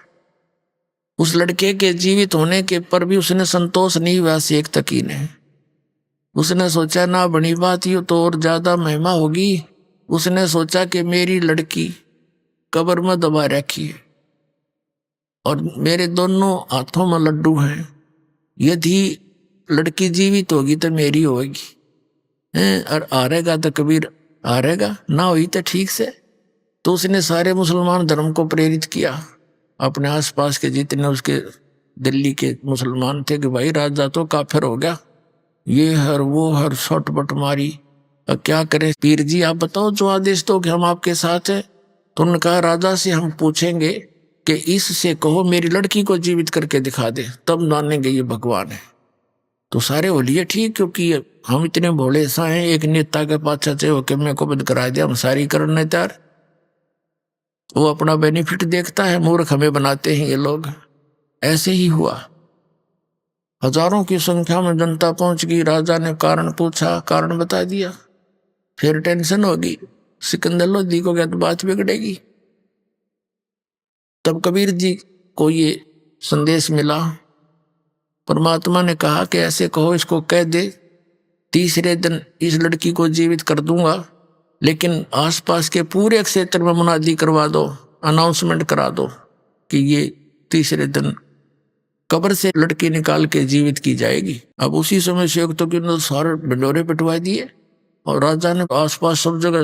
उस लड़के के जीवित होने के पर भी उसने संतोष नहीं हुआ शेख तकी ने। उसने सोचा ना बनी बात, ये तो और ज्यादा महिमा होगी। उसने सोचा कि मेरी लड़की कब्र में दबा रखी है और मेरे दोनों हाथों में लड्डू हैं, यदि लड़की जीवित होगी तो मेरी होगी, और हारेगा तो कबीर हारेगा, ना हुई तो ठीक से। तो उसने सारे मुसलमान धर्म को प्रेरित किया, अपने आसपास के जितने उसके दिल्ली के मुसलमान थे, कि भाई राजा तो काफिर हो गया, ये हर वो हर शॉटपट मारी, अब क्या करें पीर जी, आप बताओ जो आदेश दो कि हम आपके साथ हैं। तो उन्होंने कहा, राजा से हम पूछेंगे कि इससे कहो मेरी लड़की को जीवित करके दिखा दे, तब मानेंगे ये भगवान है। तो सारे बोलिए ठीक, क्योंकि हम इतने भोले सा हैं, एक नेता के पास से होके मेरे को बंद करा दिया, हम सारी करने तैयार। वो अपना बेनिफिट देखता है, मूर्ख हमें बनाते हैं ये लोग। ऐसे ही हुआ, हजारों की संख्या में जनता पहुंच गई। राजा ने कारण पूछा, कारण बता दिया, फिर टेंशन होगी, सिकंदर लोधी को क्या तो बात बिगड़ेगी। तब कबीर जी को ये संदेश मिला, परमात्मा ने कहा कि ऐसे कहो, इसको कह दे 3रे दिन इस लड़की को जीवित कर दूंगा, लेकिन आसपास के पूरे क्षेत्र में मुनादी करवा दो, अनाउंसमेंट करा दो कि ये 3रे दिन कब्र से लड़की निकाल के जीवित की जाएगी। अब उसी समय शेख तो कि सारे ढिंडोरे पिटवा दिए, और राजा ने आसपास सब जगह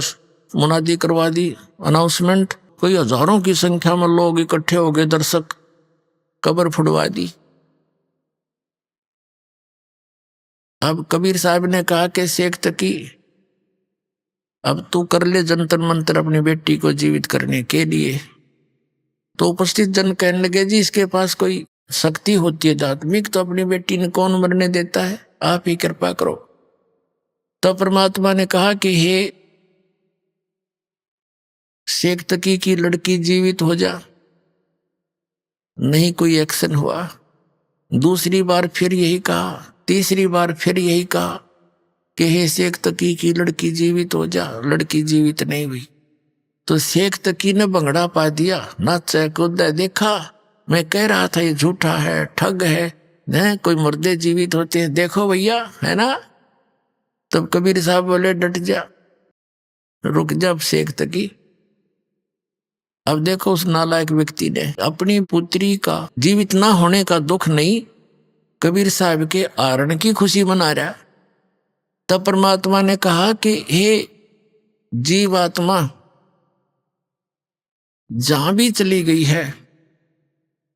मुनादी करवा दी, अनाउंसमेंट। कोई हजारों की संख्या में लोग इकट्ठे हो गए, दर्शक, कब्र फुड़वा दी। अब कबीर साहब ने कहा कि शेख तकी, अब तू कर ले जंतर मंतर अपनी बेटी को जीवित करने के लिए। तो उपस्थित जन कहने लगे, जी इसके पास कोई शक्ति होती है आध्यात्मिक, तो अपनी बेटी ने कौन मरने देता है, आप ही कृपा करो। तो परमात्मा ने कहा कि हे शेख तकी की लड़की जीवित हो जा। नहीं कोई एक्शन हुआ। दूसरी बार फिर यही कहा, तीसरी बार फिर यही कहा कि हे शेख तकी की लड़की जीवित हो जा। लड़की जीवित नहीं हुई। तो शेख तकी ने भंगड़ा पा दिया, नाचा कूदा, देखा मैं कह रहा था ये झूठा है, ठग है, कोई मुर्दे जीवित होते हैं, देखो भैया, है ना। तब कबीर साहब बोले, डट जा, रुक जा शेख तकी। अब देखो उस नालायक व्यक्ति ने अपनी पुत्री का जीवित ना होने का दुख नहीं, कबीर साहब के आरण की खुशी मना रहा। तब परमात्मा ने कहा कि हे जीवात्मा, जहां भी चली गई है,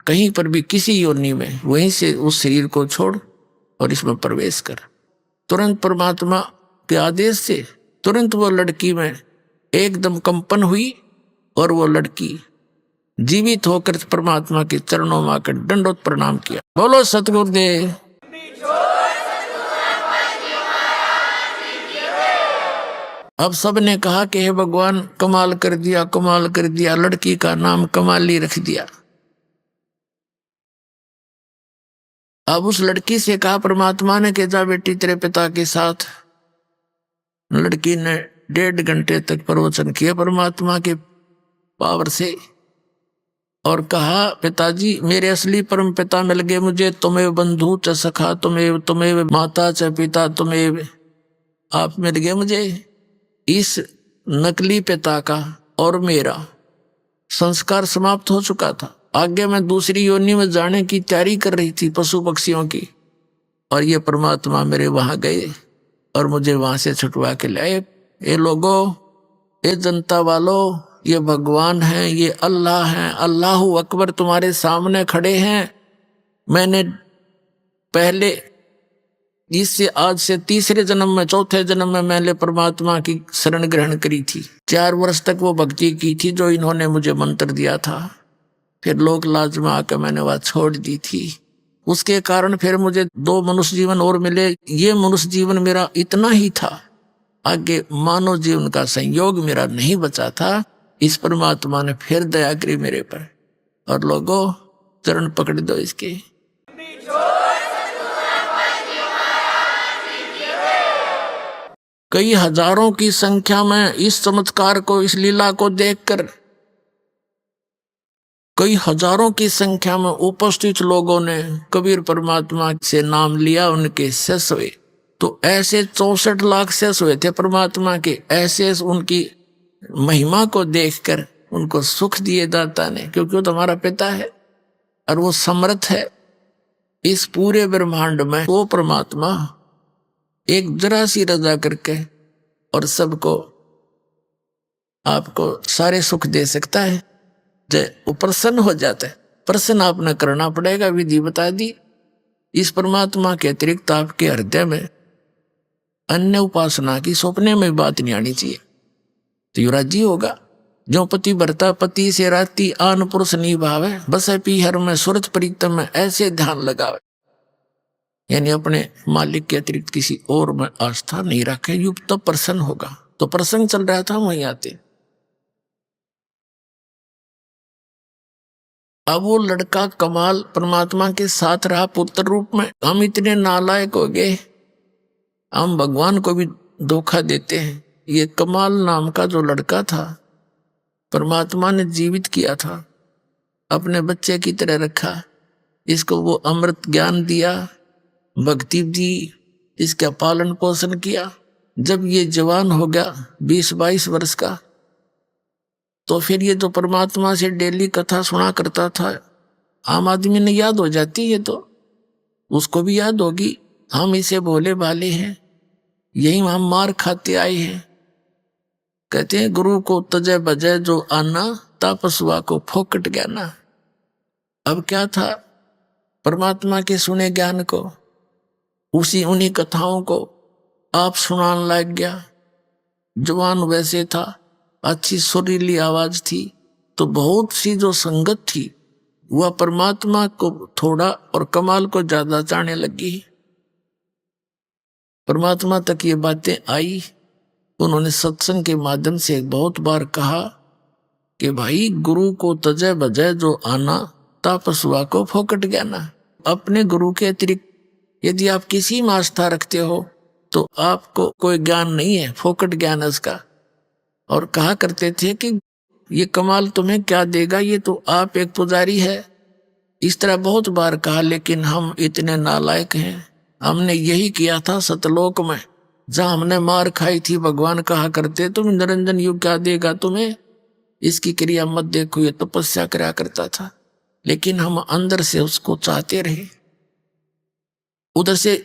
कहीं पर भी किसी योनि में, वहीं से उस शरीर को छोड़ और इसमें प्रवेश कर। तुरंत परमात्मा के आदेश से तुरंत वो लड़की में एकदम कंपन हुई और वो लड़की जीवित होकर परमात्मा के चरणों में आकर दंडोत प्रणाम किया। बोलो सतगुरुदेव। अब सबने कहा कि हे भगवान, कमाल कर दिया, कमाल कर दिया। लड़की का नाम कमाली रख दिया। अब उस लड़की से कहा परमात्मा ने कि जा बेटी तेरे पिता के साथ। लड़की ने 1.5 घंटे तक प्रवचन किया परमात्मा के पावर से और कहा पिताजी मेरे असली परम पिता मिल गए मुझे, तुम्हें बंधु च सखा, तुम्हें माता च पिता, तुम्हें आप मिल गए मुझे। इस नकली पिता का और मेरा संस्कार समाप्त हो चुका था। आगे मैं दूसरी योनि में जाने की तैयारी कर रही थी पशु पक्षियों की, और ये परमात्मा मेरे वहां गए और मुझे वहां से छुटवा के लाए। ये लोगों, ये जनता वालों, ये भगवान हैं, ये अल्लाह हैं, अल्लाहू अकबर तुम्हारे सामने खड़े हैं। मैंने पहले इससे आज से तीसरे जन्म में, चौथे जन्म में मैंने परमात्मा की शरण ग्रहण करी थी। 4 वर्ष तक वो भक्ति की थी जो इन्होंने मुझे मंत्र दिया था। फिर लोक लाज में आकर मैंने वह छोड़ दी थी। उसके कारण फिर मुझे 2 मनुष्य जीवन और मिले। ये मनुष्य जीवन मेरा इतना ही था, आगे मानव जीवन का संयोग मेरा नहीं बचा था। इस परमात्मा ने फिर दया करी मेरे पर। और लोगों, चरण पकड़ दो इसके। कई हजारों की संख्या में इस चमत्कार को, इस लीला को देखकर कई हजारों की संख्या में उपस्थित लोगों ने कबीर परमात्मा से नाम लिया, उनके शिष्य हुए। तो ऐसे 64 लाख शिष्य हुए थे परमात्मा के। ऐसे उनकी महिमा को देखकर उनको सुख दिए दाता ने, क्योंकि वो तुम्हारा पिता है और वो समर्थ है। इस पूरे ब्रह्मांड में वो परमात्मा एक जरा सी रजा करके और सबको, आपको सारे सुख दे सकता है। जय वो प्रसन्न हो जाता है। प्रसन्न आपने करना पड़ेगा, विधि बता दी। इस परमात्मा के अतिरिक्त आपके हृदय में अन्य उपासना की सपने में बात नहीं आनी चाहिए, तो यू राजी होगा। जो पति भरता पति से राती आन पुरुष नहीं भावे, बस पी हर में सुरत प्रीतम में ऐसे ध्यान लगावे। यानी अपने मालिक के अतिरिक्त किसी और में आस्था नहीं रखे, युग तब प्रसन्न होगा। तो प्रसंग चल रहा था, वहीं आते। अब वो लड़का कमाल परमात्मा के साथ रहा पुत्र रूप में। हम इतने नालायक हो गए, हम भगवान को भी धोखा देते हैं। ये कमाल नाम का जो लड़का था, परमात्मा ने जीवित किया था, अपने बच्चे की तरह रखा। इसको वो अमृत ज्ञान दिया, भक्ति दी, इसका पालन पोषण किया। जब ये जवान हो गया 20-22 वर्ष का, तो फिर ये जो परमात्मा से डेली कथा सुना करता था, आम आदमी ने याद हो जाती, ये तो उसको भी याद होगी। हम इसे भोले भाले हैं, यही हम मार खाते आए हैं। कहते हैं गुरु को तजय बजय जो आना, तापसुआ को फोकट ज्ञाना। अब क्या था, परमात्मा के सुने ज्ञान को, उन्हीं कथाओं को आप सुनाने लग गया। जवान वैसे था, अच्छी सुरीली आवाज थी, तो बहुत सी जो संगत थी वह परमात्मा को थोड़ा और कमाल को ज्यादा चाहने लगी। परमात्मा तक ये बातें आई। उन्होंने सत्संग के माध्यम से बहुत बार कहा कि भाई गुरु को तजय बजय जो आना, तापसुआ को फोकट ज्ञाना। अपने गुरु के अतिरिक्त यदि आप किसी में आस्था रखते हो तो आपको कोई ज्ञान नहीं है, फोकट ज्ञान है उसका। और कहा करते थे कि ये कमाल तुम्हें क्या देगा, ये तो आप एक पुजारी है। इस तरह बहुत बार कहा, लेकिन हम इतने नालायक हैं। हमने यही किया था सतलोक में, जहां हमने मार खाई थी। भगवान कहा करते तुम निरंजन युग क्या देगा तुम्हें, इसकी क्रिया मत देखो, ये तपस्या करा करता था। लेकिन हम अंदर से उसको चाहते रहे। उधर से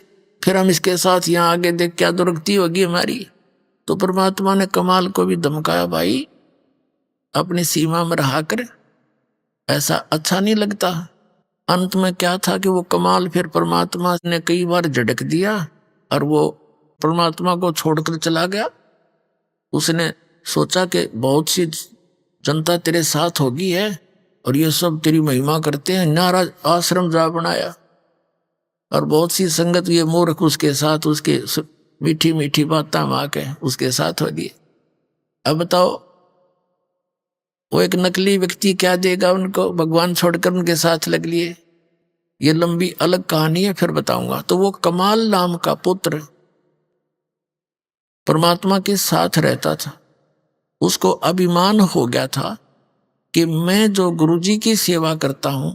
फिर हम इसके साथ यहाँ आगे देख क्या दुर्गति होगी हमारी। तो परमात्मा ने कमाल को भी धमकाया, भाई अपनी सीमा में रहा कर, ऐसा अच्छा नहीं लगता। अंत में क्या था कि वो कमाल फिर परमात्मा ने कई बार झटक दिया और वो परमात्मा को छोड़कर चला गया। उसने सोचा कि बहुत सी जनता तेरे साथ होगी है और ये सब तेरी महिमा करते हैं, नारा आश्रम जा बनाया और बहुत सी संगत ये मूर्ख उसके साथ उसके मीठी मीठी बातें माँ के उसके साथ हो गई। अब बताओ वो एक नकली व्यक्ति क्या देगा उनको, भगवान छोड़कर उनके साथ लग लिए। ये लंबी अलग कहानी है, फिर बताऊंगा। तो वो कमाल नाम का पुत्र परमात्मा के साथ रहता था। उसको अभिमान हो गया था कि मैं जो गुरुजी की सेवा करता हूं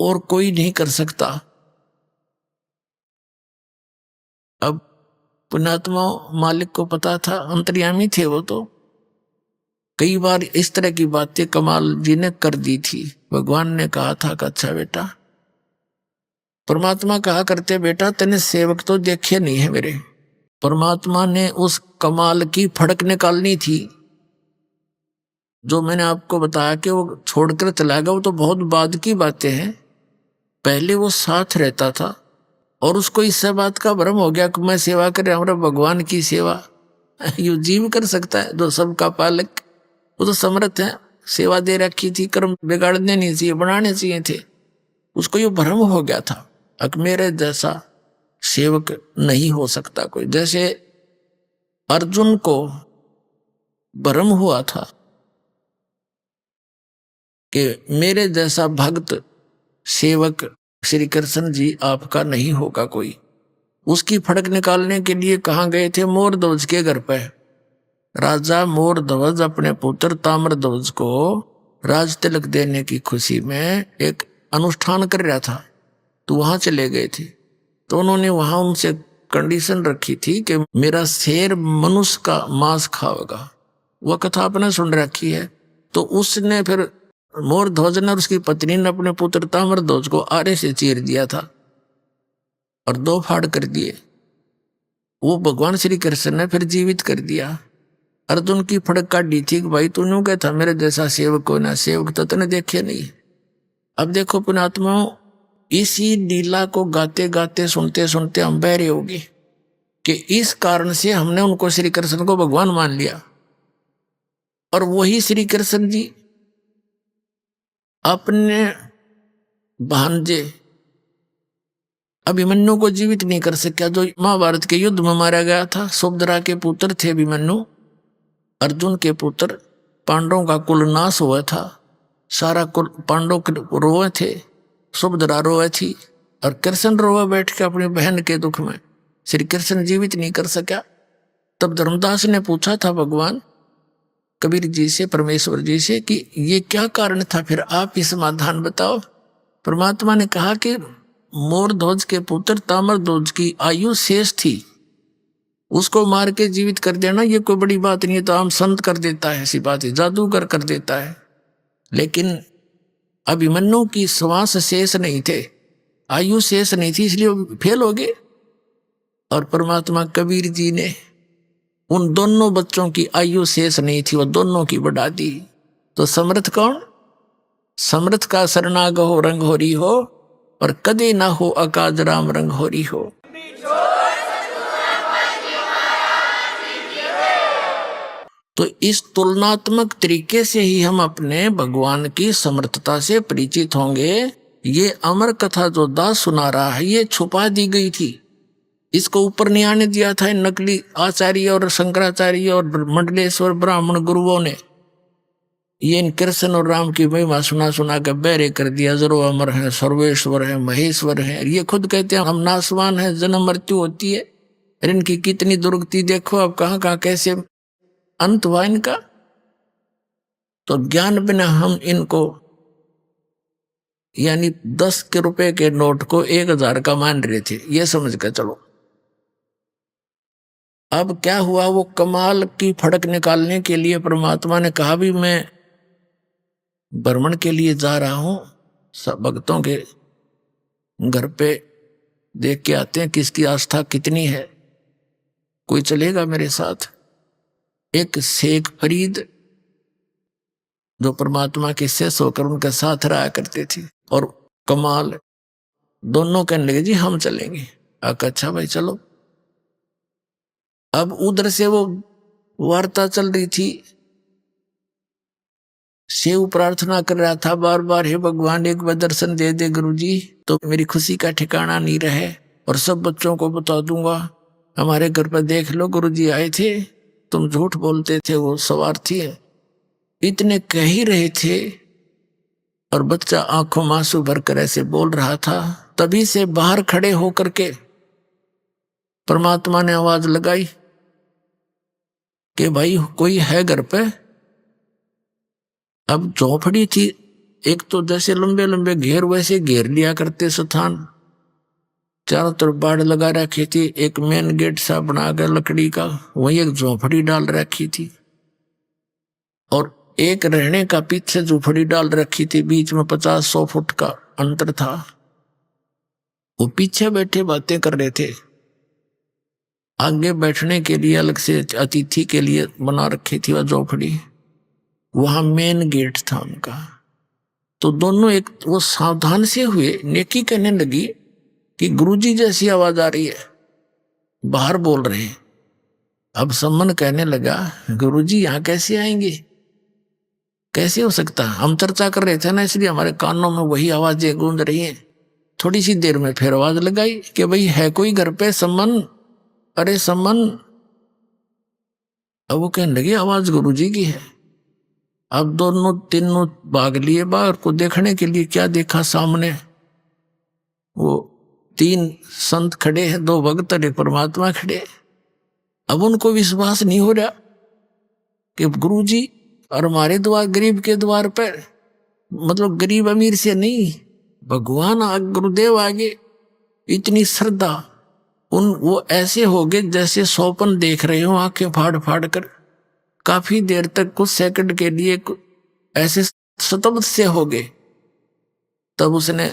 और कोई नहीं कर सकता। अब पुण्यात्मा मालिक को पता था, अंतर्यामी थे वो, तो कई बार इस तरह की बातें कमाल जी ने कर दी थी। भगवान ने कहा था कि अच्छा बेटा, परमात्मा कहा करते बेटा तेने सेवक तो देखे नहीं है मेरे। परमात्मा ने उस कमाल की फड़क निकालनी थी। जो मैंने आपको बताया कि वो छोड़कर चला गया, वो तो बहुत बाद की बातें हैं। पहले वो साथ रहता था और उसको इस बात का भ्रम हो गया कि मैं सेवा कर रहा हूं, भगवान की सेवा यू जीव कर सकता है जो सबका पालक, वो तो समर्थ है। सेवा दे रखी थी, कर्म बिगाड़ने नहीं चाहिए, बनाने चाहिए थे। उसको ये भ्रम हो गया था कि मेरे जैसा सेवक नहीं हो सकता कोई। जैसे अर्जुन को भ्रम हुआ था कि मेरे जैसा भक्त सेवक श्री कृष्ण जी आपका नहीं होगा कोई। उसकी फड़क निकालने के लिए कहाँ गए थे? मोरध्वज के घर पे। राजा मोरध्वज अपने पुत्र ताम्रध्वज को राज तिलक देने की खुशी में एक अनुष्ठान कर रहा था, तो वहां चले गए थे। तो उन्होंने वहां उनसे कंडीशन रखी थी कि मेरा शेर मनुष्य का मांस खाएगा। वह कथा आपने सुन रखी है। तो उसने फिर मोरध्वज ने और उसकी पत्नी ने अपने पुत्र ताम्रध्वज को आरे से चीर दिया था और 2 फाड़ कर दिए। वो भगवान श्री कृष्ण ने फिर जीवित कर दिया। अर्जुन की फड़क काटी थी कि भाई तूने क्या था मेरे जैसा सेवक को ना, सेवक तो तूने देखे नहीं। अब देखो पुण्यात्माओं, इसी लीला को गाते गाते सुनते सुनते हम बहरे होंगे कि इस कारण से हमने उनको श्री कृष्ण को भगवान मान लिया। और वही श्री कृष्ण जी अपने भांजे अभिमन्यु को जीवित नहीं कर सका, जो महाभारत के युद्ध में मारा गया था। सुभद्रा के पुत्र थे अभिमन्यु, अर्जुन के पुत्र। पांडवों का कुल नाश हुआ था, सारा कुल पांडव रोए थे, सुभद्रा रोए थी और कृष्ण रोए बैठ के अपनी बहन के दुख में। श्री कृष्ण जीवित नहीं कर सका। तब धर्मदास ने पूछा था भगवान कबीर जी से, परमेश्वर जी से, कि ये क्या कारण था, फिर आप ही समाधान बताओ। परमात्मा ने कहा कि मोरध्वज के पुत्र ताम्रध्वज की आयु शेष थी, उसको मार के जीवित कर देना ये कोई बड़ी बात नहीं है। तो आम संत कर देता है, ऐसी बात है, जादूगर कर देता है। लेकिन अभिमन्यु की श्वास शेष नहीं थे, आयु शेष नहीं थी, इसलिए वो फेल हो गए। और परमात्मा कबीर जी ने उन दोनों बच्चों की आयु शेष नहीं थी, वो दोनों की बढ़ा दी। तो समर्थ कौन? समर्थ का शरणाग हो रंग होरी हो और कदे ना हो अकाज राम रंग होरी हो। तो इस तुलनात्मक तरीके से ही हम अपने भगवान की समर्थता से परिचित होंगे। ये अमर कथा जो दास सुना रहा है ये छुपा दी गई थी, इसको ऊपर नहीं आने दिया था। नकली आचार्य और शंकराचार्य और मंडलेश्वर ब्राह्मण गुरुओं ने ये इन कृष्ण और राम की महिमा सुना सुना कर बहरे कर दिया। जरो अमर है, सर्वेश्वर है, महेश्वर है। ये खुद कहते हैं हम नासवान है, जन्म मृत्यु होती है। इनकी कितनी दुर्गति देखो, अब कहाँ कहाँ कैसे अंत हुआ इनका। तो ज्ञान बिना हम इनको यानी 10 के रुपए के नोट को 1000 का मान रहे थे, ये समझ कर चलो। अब क्या हुआ, वो कमाल की फड़क निकालने के लिए परमात्मा ने कहा भी मैं भ्रमण के लिए जा रहा हूं, सब भक्तों के घर पे देख के आते हैं किसकी आस्था कितनी है, कोई चलेगा मेरे साथ। एक शेख फरीद जो परमात्मा के शिष्य होकर उनके साथ रहा करते थे, और कमाल दोनों कहने लगे जी हम चलेंगे। अच्छा भाई चलो। अब उधर से वो वार्ता चल रही थी, शिव प्रार्थना कर रहा था बार बार, हे भगवान एक बार दर्शन दे दे गुरुजी, तो मेरी खुशी का ठिकाना नहीं रहे और सब बच्चों को बता दूंगा। हमारे घर पर देख लो गुरुजी आए थे, तुम झूठ बोलते थे, वो स्वार्थी है। इतने कह ही रहे थे और बच्चा आंखों में आंसू भरकर ऐसे बोल रहा था। तभी से बाहर खड़े होकर के परमात्मा ने आवाज लगाई कि भाई कोई है घर पे। अब झोपड़ी थी, एक तो जैसे लंबे लंबे घेर वैसे घेर लिया करते स्थान, चारों तरफ बाड़ लगा रखी थी, एक मेन गेट सा बनाकर लकड़ी का, वही एक झोपड़ी डाल रखी थी और एक रहने का पीछे झोपड़ी डाल रखी थी, बीच में 50-100 फुट का अंतर था। वो पीछे बैठे बातें कर रहे थे, आगे बैठने के लिए अलग से अतिथि के लिए बना रखी थी वह झोपड़ी, वहां मेन गेट था उनका। तो दोनों एक वो सावधान से हुए, नेकी कहने लगी कि गुरुजी जैसी आवाज आ रही है, बाहर बोल रहे हैं। अब सम्मन कहने लगा गुरुजी यहां कैसे आएंगे, कैसे हो सकता है, हम चर्चा कर रहे थे ना इसलिए हमारे कानों में वही आवाजें गूंज रही हैं। थोड़ी सी देर में फिर आवाज लगाई कि भाई है कोई घर पे सम्मन, अरे सम्मन। अब वो कहने लगे आवाज गुरुजी की है। अब दोनों तीनों भाग लिए बाहर को देखने के लिए। क्या देखा सामने, वो 3 संत खड़े हैं, 2 भक्त और 1 परमात्मा खड़े। अब उनको विश्वास नहीं हो रहा कि गुरुजी और हमारे द्वार, गरीब के द्वार पर, मतलब गरीब अमीर से नहीं, भगवान गुरुदेव आगे इतनी श्रद्धा। वो ऐसे हो गए जैसे स्वप्न देख रहे हो, आंखें फाड़ फाड़ कर। काफी देर तक कुछ सेकंड के लिए ऐसे स्तब्ध से हो गए। तब उसने,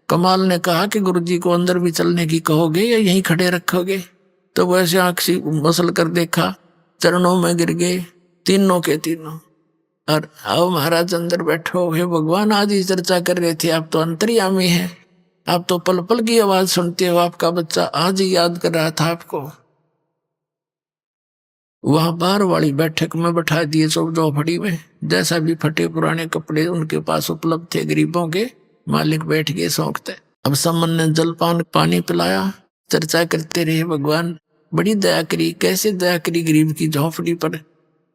कमाल ने कहा कि गुरुजी को अंदर भी चलने की कहोगे या यहीं खड़े रखोगे? तो वो ऐसे आंख से मसल कर देखा, चरणों में गिर गए तीनों के तीनों। और आओ महाराज अंदर बैठो, हे भगवान आज ही चर्चा कर रहे थे, आप तो अंतर्यामी हैं, आप तो पल पल की आवाज सुनते हो, आपका बच्चा आज ही याद कर रहा था आपको। वहां बाहर वाली बैठक में बैठा दिए झोपड़ी में, जैसा भी फटे पुराने कपड़े उनके पास उपलब्ध थे गरीबों के, मालिक बैठ गए सौंकते। अब सम्मन ने जलपान पानी पिलाया, चर्चा करते रहे, भगवान बड़ी दया करी, कैसे दया करी गरीब की झोपड़ी पर,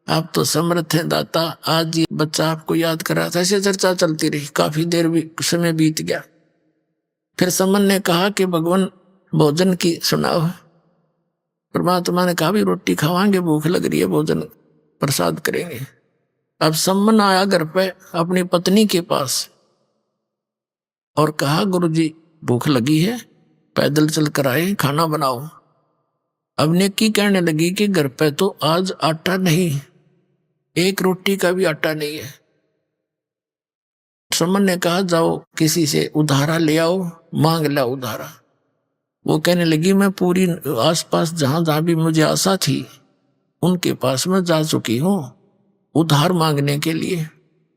आप तो समर्थ हैं दाता, आज ये बच्चा आपको याद कर रहा था। ऐसे चर्चा चलती रही, काफी देर भी समय बीत गया। फिर सम्मन ने कहा कि भगवान भोजन की सुनाओ। परमात्मा ने कहा भी रोटी खावांगे, भूख लग रही है, भोजन प्रसाद करेंगे। अब सम्मन आया घर पे अपनी पत्नी के पास और कहा गुरुजी भूख लगी है, पैदल चल कर आए, खाना बनाओ। अब नेकी कहने लगी कि घर पे तो आज आटा नहीं, 1 रोटी का भी आटा नहीं है। सम्मन ने कहा जाओ किसी से उधारा ले आओ, मांग ला उधारा। वो कहने लगी मैं पूरी आसपास जहां जहां भी मुझे आशा थी उनके पास मैं जा चुकी हूं उधार मांगने के लिए,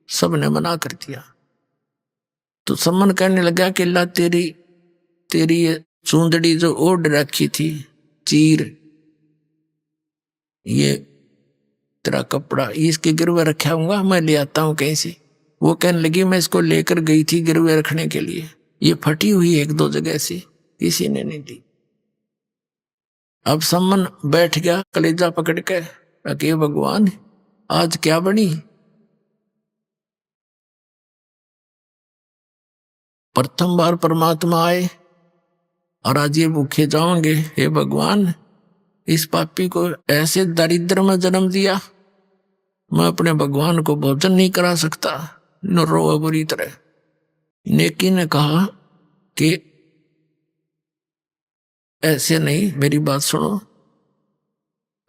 सबने मना कर दिया। तो सम्मन कहने लगा कि ला तेरी ये चूंदड़ी जो ओढ़ रखी थी, चीर, ये तेरा कपड़ा, इसके गिरवे रखा हूँगा, मैं ले आता हूँ कहीं से। वो कहने लगी मैं इसको लेकर गई थी गिरवे रखने के लिए, ये फटी हुई 1-2 जगह से, किसी ने नहीं दी। अब सम्मन बैठ गया कलेजा पकड़ के, अके भगवान आज क्या बनी। प्रथम बार परमात्मा आए और आज ये भूखे जाओगे, हे भगवान इस पापी को ऐसे दरिद्र में जन्म दिया, मैं अपने भगवान को भोजन नहीं करा सकता, न रो बुरी तरह। नेकी ने कहा कि ऐसे नहीं, मेरी बात सुनो,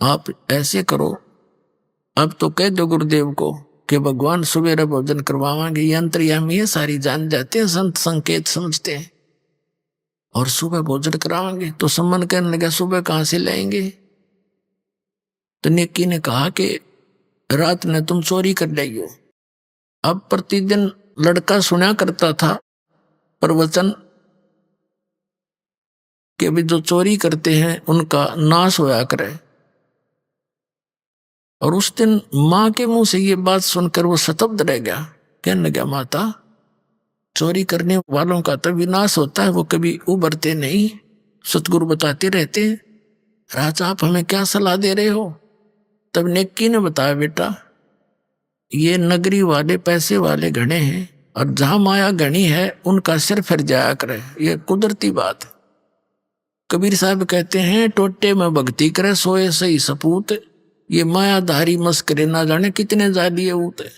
आप ऐसे करो, अब तो कह दो गुरुदेव को कि भगवान सुबह भोजन करवावांगे, ये अंतर्यामी है, सारी जान जाते हैं, संत संकेत समझते हैं, और सुबह भोजन करावांगे। तो सम्मन कहने लगा सुबह कहां से लाएंगे? तो नेकी ने कहा कि रात में तुम चोरी कर लाइयो। अब प्रतिदिन लड़का सुना करता था प्रवचन कि भी जो चोरी करते हैं उनका नाश होया करे, और उस दिन माँ के मुंह से ये बात सुनकर वो स्तब्ध रह गया। कहने लगा, माता, चोरी करने वालों का तो विनाश होता है, वो कभी उभरते नहीं, सतगुरु बताते रहते हैं। राजा, आप हमें क्या सलाह दे रहे हो? तब नेक्की ने बताया, बेटा, ये नगरी वाले पैसे वाले घने हैं, और जहां माया घनी है उनका सिर फिर जाया करे, ये कुदरती बात है। कबीर साहब कहते हैं, टोटे में भक्ति करे सोए सही सपूत, ये मायाधारी मस्करे ना जाने कितने जालिए ऊते।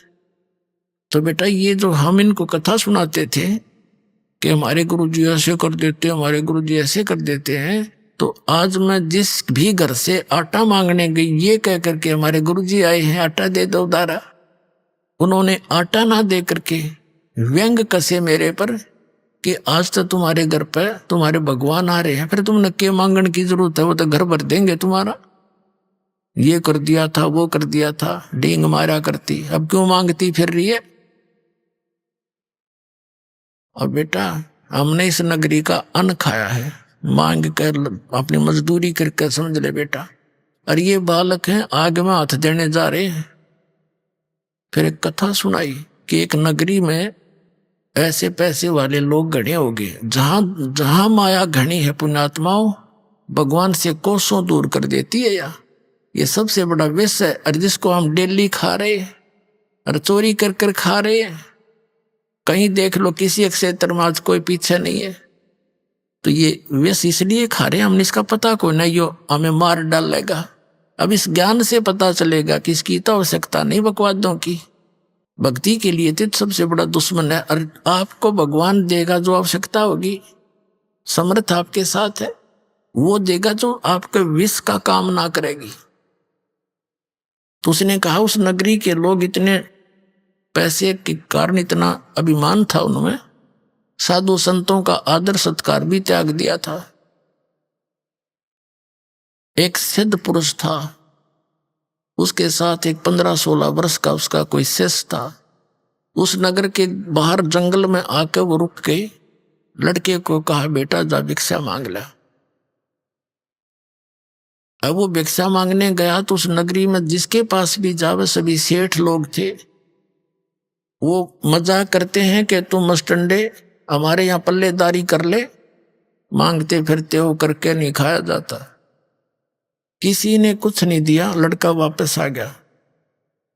तो बेटा, ये जो हम इनको कथा सुनाते थे कि हमारे गुरुजी ऐसे कर देते, हमारे गुरुजी ऐसे कर देते हैं, तो आज मैं जिस भी घर से आटा मांगने गई, ये कह करके हमारे गुरुजी आए हैं, आटा दे दो उधारा, उन्होंने आटा ना दे करके व्यंग कसे मेरे पर कि आज तो तुम्हारे घर पे तुम्हारे भगवान आ रहे हैं, फिर तुम नक्के मांगने की जरूरत है, वो तो घर भर देंगे तुम्हारा। ये कर दिया था, वो कर दिया था, डींग मारा करती, अब क्यों मांगती फिर रही है? और बेटा, हमने इस नगरी का अन्न खाया है, मांग कर अपनी मजदूरी करके, समझ ले बेटा। और ये बालक हैं, आग में हाथ देने जा रहे हैं। फिर एक कथा सुनाई कि एक नगरी में ऐसे पैसे वाले लोग घने हो गए, जहां जहां माया घनी है पुण्यात्माओं, भगवान से कोसों दूर कर देती है। या ये सबसे बड़ा विष है, और जिसको हम डेली खा रहे हैं और चोरी कर कर खा रहे हैं। कहीं देख लो, किसी एक क्षेत्र में आज कोई पीछे नहीं है। तो ये विष इसलिए खा रहे हैं, हमने इसका पता कोई नहीं, यो हमें मार डालेगा। अब इस ज्ञान से पता चलेगा कि इसकी तो आवश्यकता नहीं बकवादों की। भक्ति के लिए तो सबसे बड़ा दुश्मन है, और आपको भगवान देगा जो आवश्यकता होगी, समर्थ आपके साथ है, वो देगा जो आपके विष का काम ना करेगी। तो उसने कहा, उस नगरी के लोग इतने पैसे के कारण इतना अभिमान था उनमें, साधु संतों का आदर सत्कार भी त्याग दिया था। एक सिद्ध पुरुष था, उसके साथ एक 15-16 वर्ष का उसका कोई शिष्य था। उस नगर के बाहर जंगल में आकर वो रुक के लड़के को कहा, बेटा जा भिक्षा मांग ले। अब वो भिक्षा मांगने गया तो उस नगरी में जिसके पास भी जावे सभी सेठ लोग थे। वो मजाक करते हैं कि तुम मस्टंडे हमारे यहाँ पल्लेदारी कर ले, मांगते फिरते हो, करके नहीं खाया जाता। किसी ने कुछ नहीं दिया, लड़का वापस आ गया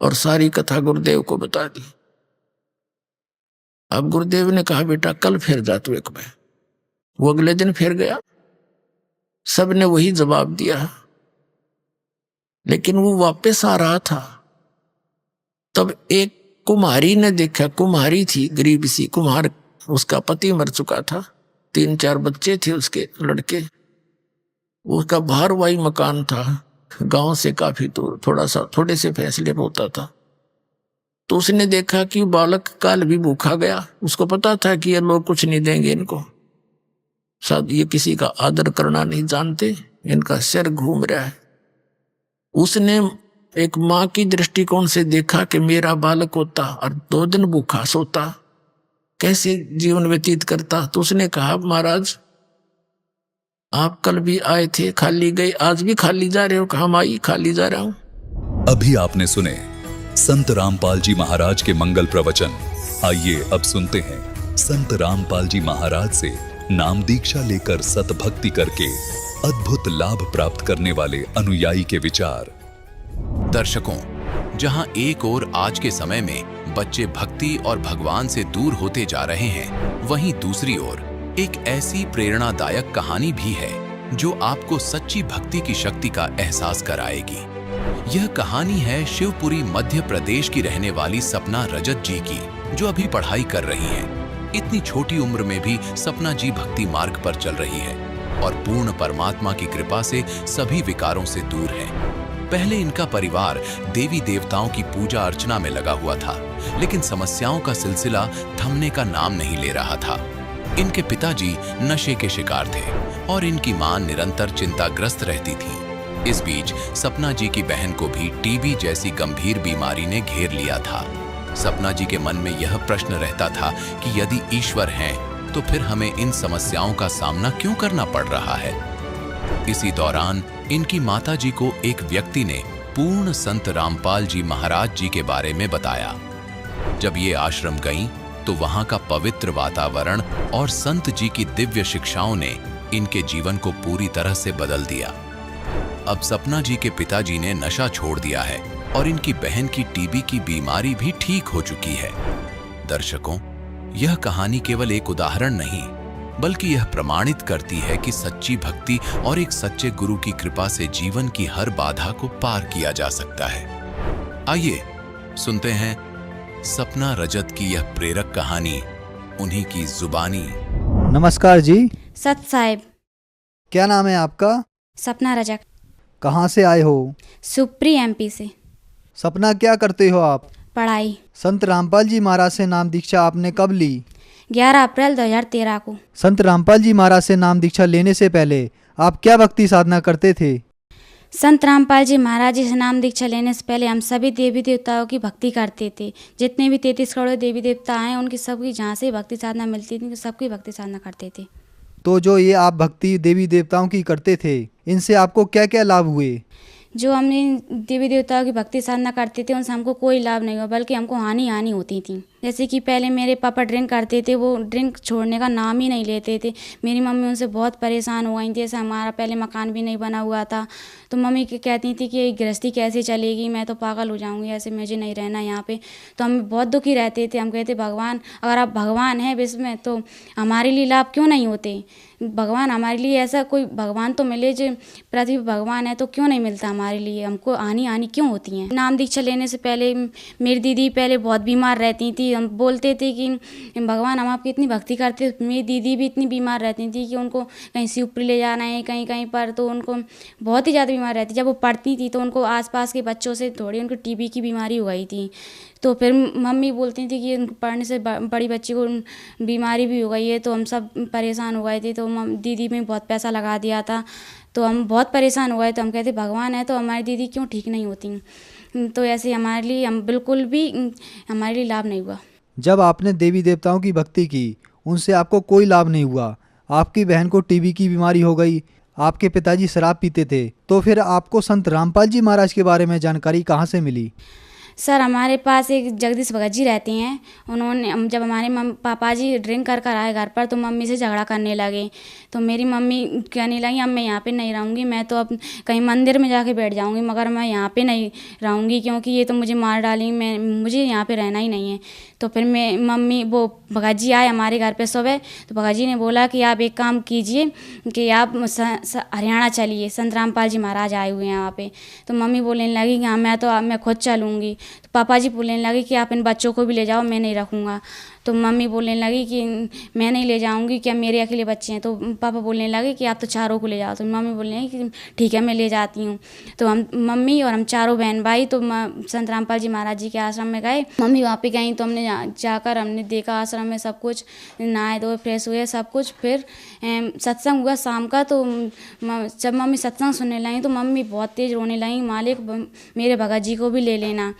और सारी कथा गुरुदेव को बता दी। अब गुरुदेव ने कहा, बेटा कल फिर जा तू एक बार। वो अगले दिन फिर गया, सब ने वही जवाब दिया, लेकिन वो वापस आ रहा था। तब एक कुम्हारी ने देखा, कुम्हारी थी गरीब सी कुम्हार, उसका पति मर चुका था, 3-4 बच्चे थे उसके लड़के, उसका भारवाही मकान था, गांव से काफी दूर, थोड़े से फैसले पे होता था। तो उसने देखा कि बालक काल भी भूखा गया, उसको पता था कि ये लोग कुछ नहीं देंगे इनको, शायद ये किसी का आदर करना नहीं जानते, इनका सिर घूम रहा है। उसने एक माँ की दृष्टिकोण से देखा कि मेरा बालक होता और 2 दिन भूखा सोता, कैसे जीवन व्यतीत करता। तो उसने कहा, महाराज आप कल भी आए थे, खाली गए, आज भी खाली जा रहे हो? कहा, माई खाली जा रहा हूं। अभी आपने सुने संत रामपाल जी महाराज के मंगल प्रवचन। आइए अब सुनते हैं संत रामपाल जी महाराज से नाम दीक्षा लेकर सतभक्ति करके अद्भुत लाभ प्राप्त करने वाले अनुयायी के विचार। दर्शकों, जहां एक ओर आज के समय में बच्चे भक्ति और भगवान से दूर होते जा रहे हैं, वहीं दूसरी ओर एक ऐसी प्रेरणादायक कहानी भी है जो आपको सच्ची भक्ति की शक्ति का एहसास कराएगी। यह कहानी है शिवपुरी मध्य प्रदेश की रहने वाली सपना रजत जी की, जो अभी पढ़ाई कर रही हैं। इतनी छोटी उम्र में भी सपना जी भक्ति मार्ग पर चल रही है और पूर्ण परमात्मा की कृपा से सभी विकारों से दूर है। पहले इनका परिवार देवी देवताओं की पूजा अर्चना में लगा हुआ था, लेकिन समस्याओं का सिलसिला थमने का नाम नहीं ले रहा था। इनके पिताजी नशे के शिकार थे और इनकी मां निरंतर चिंताग्रस्त रहती थी। इस बीच सपना जी की बहन को भी टीबी जैसी गंभीर बीमारी ने घेर लिया था। सपना जी के मन में यह प्रश्न रहता था कि यदि ईश्वर हैं, तो फिर हमें इन समस्याओं का सामना क्यों करना पड़ रहा है। इसी दौरान इनकी माता जी को एक व्यक्ति ने पूर्ण संत रामपाल जी महाराज जी के बारे में बताया। जब ये आश्रम गईं, तो वहां का पवित्र वातावरण और संत जी की दिव्य शिक्षाओं ने इनके जीवन को पूरी तरह से बदल दिया। अब सपना जी के पिताजी ने नशा छोड़ दिया है और इनकी बहन की टीबी की बीमारी भी ठीक हो चुकी है। दर्शकों, यह कहानी केवल एक उदाहरण नहीं, बल्कि यह प्रमाणित करती है कि सच्ची भक्ति और एक सच्चे गुरु की कृपा से जीवन की हर बाधा को पार किया जा सकता है। आइए सुनते हैं सपना रजत की यह प्रेरक कहानी, उन्हीं की जुबानी। नमस्कार जी। सत साहिब। क्या नाम है आपका? सपना रजक। कहाँ से आए हो? सुप्री एमपी से। सपना, क्या करते हो आप? पढ़ाई। संत रामपाल जी महाराज से नाम दीक्षा आपने कब ली? 11 अप्रैल 2013 को। संत रामपाल जी महाराज से नाम दीक्षा लेने से पहले आप क्या भक्ति साधना करते थे? संत रामपाल जी महाराज जी से नाम दीक्षा लेने से पहले हम सभी देवी देवताओं की भक्ति करते थे। जितने भी 33 करोड़ देवी देवता हैं, उनकी सबकी जहाँ से भक्ति साधना मिलती थी, सबकी भक्ति साधना करते थे। तो जो ये आप भक्ति देवी देवताओं की करते थे, इनसे आपको क्या क्या लाभ हुए? जो हमने देवी देवताओं की भक्ति साधना करते थे, उनसे हमको कोई लाभ नहीं हुआ, बल्कि हमको हानि होती थी। जैसे कि पहले मेरे पापा ड्रिंक करते थे, वो ड्रिंक छोड़ने का नाम ही नहीं लेते थे। मेरी मम्मी उनसे बहुत परेशान हो गई थी। जैसे हमारा पहले मकान भी नहीं बना हुआ था, तो मम्मी कहती थी कि गृहस्थी कैसे चलेगी, मैं तो पागल हो जाऊंगी, ऐसे मुझे नहीं रहना यहाँ पे। तो हम बहुत दुखी रहते थे। हम कहते, भगवान, अगर आप भगवान हैं विश्व में, तो हमारे लिए लाभ क्यों नहीं होते? भगवान हमारे लिए, ऐसा कोई भगवान तो मिले जो पृथ्वी भगवान है, तो क्यों नहीं मिलता हमारे लिए? हमको हानि क्यों होती है? नाम दीक्षा लेने से पहले मेरी दीदी पहले बहुत बीमार रहती थी। हम बोलते थे कि भगवान, हम आपकी इतनी भक्ति करते। मेरी दीदी भी इतनी बीमार रहती थी कि उनको कहीं शिवपुरी ले जाना है, कहीं कहीं पर, तो उनको बहुत ही ज़्यादा बीमार रहती। जब वो पढ़ती थी तो उनको आसपास के बच्चों से थोड़ी उनको टीबी की बीमारी हो गई थी। तो फिर मम्मी बोलती थी कि पढ़ने से बड़ी बच्ची को बीमारी भी हो गई है। तो हम सब परेशान हो गए थे। तो दीदी में बहुत पैसा लगा दिया था, तो हम बहुत परेशान हो गए। तो हम कहते, भगवान है तो हमारी दीदी क्यों ठीक नहीं होती? तो ऐसे हमारे लिए, हम बिल्कुल भी, हमारे लिए लाभ नहीं हुआ। जब आपने देवी देवताओं की भक्ति की, उनसे आपको कोई लाभ नहीं हुआ, आपकी बहन को टीबी की बीमारी हो गई, आपके पिताजी शराब पीते थे, तो फिर आपको संत रामपाल जी महाराज के बारे में जानकारी कहाँ से मिली? सर, हमारे पास एक जगदीश भगत जी रहते हैं। उन्होंने, जब हमारे पापा जी ड्रिंक कर आए घर पर, तो मम्मी से झगड़ा करने लगे। तो मेरी मम्मी कहने लगी, अब मैं यहाँ पे नहीं रहूँगी, मैं तो अब कहीं मंदिर में जाके बैठ जाऊँगी, मगर मैं यहाँ पे नहीं रहूँगी, क्योंकि ये तो मुझे मार डालेंगे, मुझे यहाँ पे रहना ही नहीं है। तो फिर वो भगत जी आए हमारे घर पे सुबह। तो भगत जी ने बोला कि आप एक काम कीजिए कि आप हरियाणा चलिए, संत रामपाल जी महाराज आए हुए हैं यहाँ पे। तो मम्मी बोलने लगी कि हाँ, मैं खुद चलूँगी। तो पापा जी बोलने लगे कि आप इन बच्चों को भी ले जाओ, मैं नहीं रखूँगा। तो मम्मी बोलने लगी कि मैं नहीं ले जाऊँगी, क्या मेरे अकेले बच्चे हैं? तो पापा बोलने लगे कि आप तो चारों को ले जाओ। तो मम्मी बोलने लगी कि ठीक है, मैं ले जाती हूँ। तो मम्मी और हम चारों बहन भाई तो संत रामपाल जी महाराज जी के आश्रम में गए। मम्मी वहाँ पे गई तो हमने जाकर हमने देखा आश्रम में सब कुछ, नहाए धोए फ्रेश हुए सब कुछ। फिर सत्संग हुआ शाम का। तो जब मम्मी सत्संग सुनने लगी तो मम्मी बहुत तेज़ रोने लगी, मालिक मेरे भगत जी को भी ले लेना।